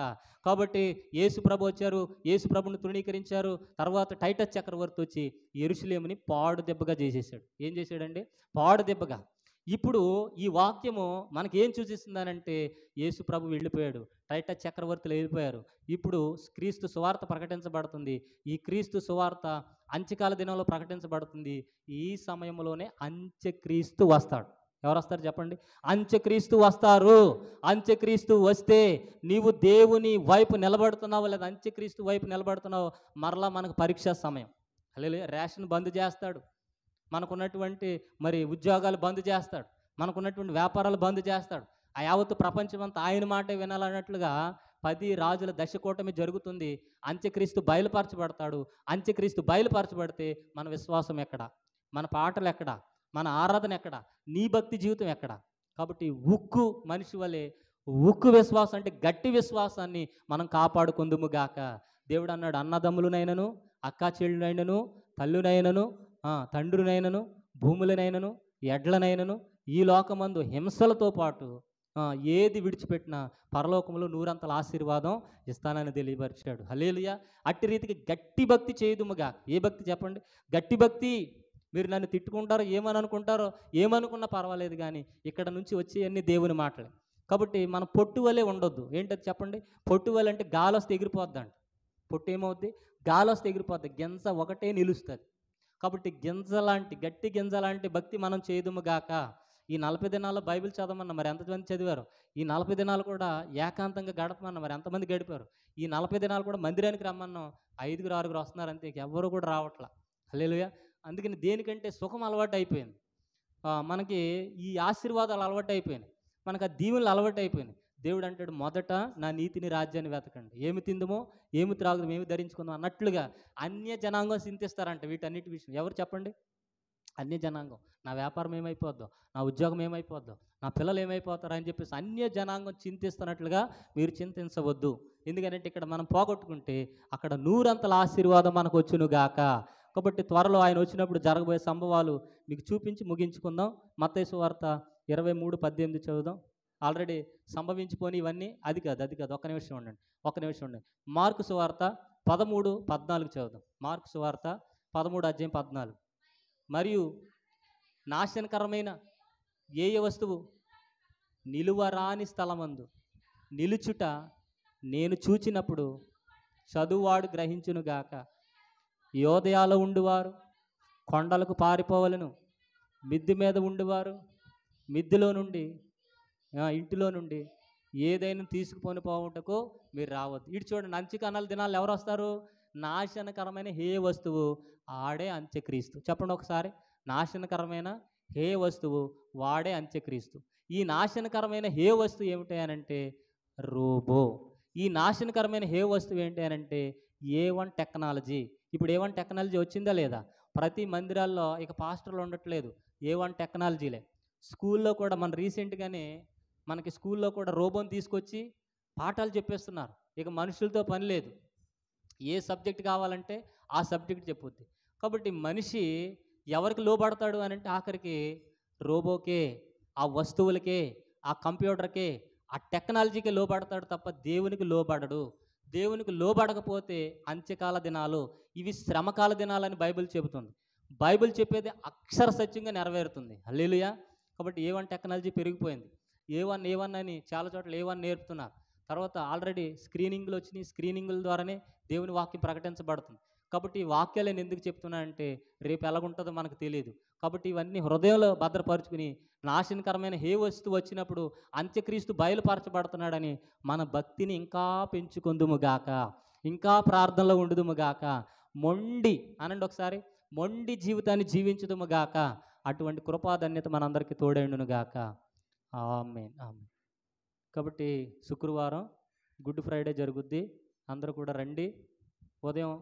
కాబట్టి యేసు ప్రభు వచ్చారు, యేసు ప్రభుని తృణీకరించారు. తర్వాత టైటస్ చక్రవర్తి వచ్చి యెరూషలేముని పాడు దెబ్బగా చేసేసాడు. ఏం చేశాడండి? పాడు దెబ్బగా. ఇప్పుడు ఈ వాక్యము మనకి ఏం సూచిస్తుందనంటే, యేసు ప్రభు వెళ్ళిపోయాడు, టైటస్ చక్రవర్తులు వెళ్ళిపోయారు. ఇప్పుడు క్రీస్తు సువార్త ప్రకటించబడుతుంది. ఈ క్రీస్తు సువార్త అంత్యకాల దినంలో ప్రకటించబడుతుంది. ఈ సమయంలోనే అంత్యక్రీస్తు వస్తాడు. ఎవరు వస్తారు చెప్పండి? అంత్యక్రీస్తు వస్తారు. అంత్యక్రీస్తు వస్తే నీవు దేవుని వైపు నిలబడుతున్నావు, లేదా అంత్యక్రీస్తు వైపు నిలబడుతున్నావు, మరలా మనకు పరీక్షా సమయం. హల్లెలూయా. రేషన్ బంద్ చేస్తాడు, మనకున్నటువంటి మరి ఉద్యోగాలు బంద్ చేస్తాడు, మనకున్నటువంటి వ్యాపారాలు బంద్ చేస్తాడు. ఆ యావత్తు ప్రపంచం అంతా ఆయన మాటే వినాలన్నట్లుగా 10 రాజుల దశకూటమి జరుగుతుంది. అంత్యక్రీస్తు బయలుపరచబడతాడు. అంత్యక్రీస్తు బయలుపరచబడితే మన విశ్వాసం ఎక్కడ? మన పాటలు ఎక్కడ? మన ఆరాధన ఎక్కడ? నీ భక్తి జీవితం ఎక్కడ? కాబట్టి ఉక్కు మనిషి వలె ఉక్కు విశ్వాసం అంటే గట్టి విశ్వాసాన్ని మనం కాపాడుకుందుము గాక. దేవుడు అన్నాడు, అన్నదమ్ములనైనను, అక్కా చెల్లునైనను, తల్లునైనను, తండ్రినైనను, భూములనైనను, ఎడ్లనైనను, ఈ లోకమందు హింసలతో పాటు ఏది విడిచిపెట్టినా పరలోకంలో 100 ఆశీర్వాదం ఇస్తానని తెలియపరిచాడు. హల్లెలూయా. అట్టి రీతికి గట్టి భక్తి చేయుదుముగా. ఏ భక్తి చెప్పండి? గట్టి భక్తి. మీరు నన్ను తిట్టుకుంటారో, ఏమని అనుకుంటారో, ఏమనుకున్నా పర్వాలేదు, కానీ ఇక్కడ నుంచి వచ్చేవన్నీ దేవుని మాటలే. కాబట్టి మన పొట్టు వలె ఉండొద్దు. ఏంటది చెప్పండి? పొట్టు వలె అంటే గాలి వస్తే ఎగిరిపోద్దండి. పొట్టు ఏమవుద్ది? గాలి వస్తే ఎగిరిపోద్ది, గింజ ఒకటే నిలుస్తుంది. కాబట్టి గింజలాంటి, గట్టి గింజలాంటి భక్తి మనం చేయుదుము గాక. ఈ 40 దినాల్లో బైబిల్ చదవమన్నా మరి ఎంతమంది చదివారు? ఈ 40 దినాలు కూడా ఏకాంతంగా గడపమన్నా మరి ఎంతమంది గడిపారు? ఈ 40 దినాలు కూడా మందిరానికి రమ్మన్నాం, 5 6 వస్తున్నారు అంతే, ఎవరు కూడా రావట్లా. హల్లెలూయా. అందుకని దేనికంటే సుఖం అలవాటు అయిపోయింది, మనకి ఈ ఆశీర్వాదాలు అలవాటు అయిపోయినాయి, మనకు ఆ దీవెనలు అలవాటు అయిపోయినాయి. దేవుడు అంటాడు, మొదట నా నీతిని, రాజ్యాన్ని వెతకండి, ఏమి తిందుమో, ఏమి త్రాగుదామో, ఏమి ధరించుకుందాం అన్నట్లుగా అన్య జనాంగం చింతిస్తారంట వీటన్నిటి విషయం. ఎవరు చెప్పండి? అన్య జనాంగం. నా వ్యాపారం ఏమైపోద్దో, నా ఉద్యోగం ఏమైపోద్దో, నా పిల్లలు ఏమైపోతారో అని చెప్పేసి అన్య జనాంగం చింతిస్తున్నట్లుగా మీరు చింతించవద్దు. ఎందుకంటే ఇక్కడ మనం పోగొట్టుకుంటే అక్కడ 100 ఆశీర్వాదం మనకు వచ్చును గాక. కాబట్టి త్వరలో ఆయన వచ్చినప్పుడు జరగబోయే సంభవాలు మీకు చూపించి ముగించుకుందాం. మత్తయి సువార్త 23:18 చదువుదాం. ఆల్రెడీ సంభవించిపోని ఇవన్నీ. అది కాదు, ఒక్క నిమిషం ఉండండి. మార్కు సువార్త 13:14 చదువుదాం. మార్కు సువార్త 13:14. మరియు నాశనకరమైన ఏ వస్తువు నిలువరాని స్థలమందు నిలుచుట నేను చూచినప్పుడు చదువువాడు గ్రహించునుగాక. యోదయాలో ఉండువారు కొండలకు పారిపోవలను, మిద్ది మీద ఉండువారు మిద్దిలో నుండి, ఇంటిలో నుండి ఏదైనా తీసుకుపోని పోవుటకు మీరు రావద్దు. ఇటు చూడండి, అంత్యకాల దినాలు ఎవరు వస్తారు? నాశనకరమైన హే వస్తువు, ఆడే అంత్యక్రీస్తు. చెప్పండి ఒకసారి. నాశనకరమైన హే వస్తువు, వాడే అంత్యక్రీస్తు. ఈ నాశనకరమైన హే వస్తువు ఏమిటి అనంటే రోబో. ఈ నాశనకరమైన హే వస్తువు ఏంటి అనంటే A1 టెక్నాలజీ. ఇప్పుడు A1 టెక్నాలజీ వచ్చిందా లేదా? ప్రతి మందిరాల్లో ఇక పాస్టర్లు ఉండట్లేదు, A1 టెక్నాలజీలే. స్కూల్లో కూడా మన రీసెంట్గానే మనకి స్కూల్లో కూడా రోబోని తీసుకొచ్చి పాఠాలు చెప్పేస్తున్నారు. ఇక మనుషులతో పని లేదు, ఏ సబ్జెక్ట్ కావాలంటే ఆ సబ్జెక్ట్ చెప్పుద్ది. కాబట్టి మనిషి ఎవరికి లోబడతాడు అని అంటే ఆఖరికి రోబోకే, ఆ వస్తువులకే, ఆ కంప్యూటర్కే, ఆ టెక్నాలజీకే లోబడతాడు తప్ప దేవునికి లోబడడు. దేవునికి లోబడకపోతే అంత్యకాల దినాలు ఇవి శ్రమకాల దినాలని బైబిల్ చెబుతుంది. బైబిల్ చెప్పేది అక్షర సత్యంగా నెరవేరుతుంది. హల్లెలూయా. కాబట్టి A1 టెక్నాలజీ పెరిగిపోయింది. A1 అని చాలా చోట్ల A1 నేర్పుతున్నారు. తర్వాత ఆల్రెడీ స్క్రీనింగ్లు వచ్చినాయి, స్క్రీనింగుల ద్వారానే దేవుని వాక్యం ప్రకటించబడుతుంది. కాబట్టి ఈ వాక్యాలు నేను ఎందుకు చెప్తున్నానంటే రేపు ఎలాగుంటుందో మనకు తెలియదు. కాబట్టి ఇవన్నీ హృదయంలో భద్రపరుచుకుని నాశనకరమైన హే వస్తువు వచ్చినప్పుడు అంత్యక్రీస్తు బయలుపరచబడుతున్నాడని మన భక్తిని ఇంకా పెంచుకుందుముగాక, ఇంకా ప్రార్థనలో ఉండుదుముగాక. మొండి అనండి ఒకసారి, మొండి జీవితాన్ని జీవించుదుముగాక. అటువంటి కృపాధన్యత మనందరికీ తోడైండునుగాక. ఆమేన్, ఆమేన్. కాబట్టి శుక్రవారం గుడ్ ఫ్రైడే జరుగుద్ది. అందరూ కూడా రండి. ఉదయం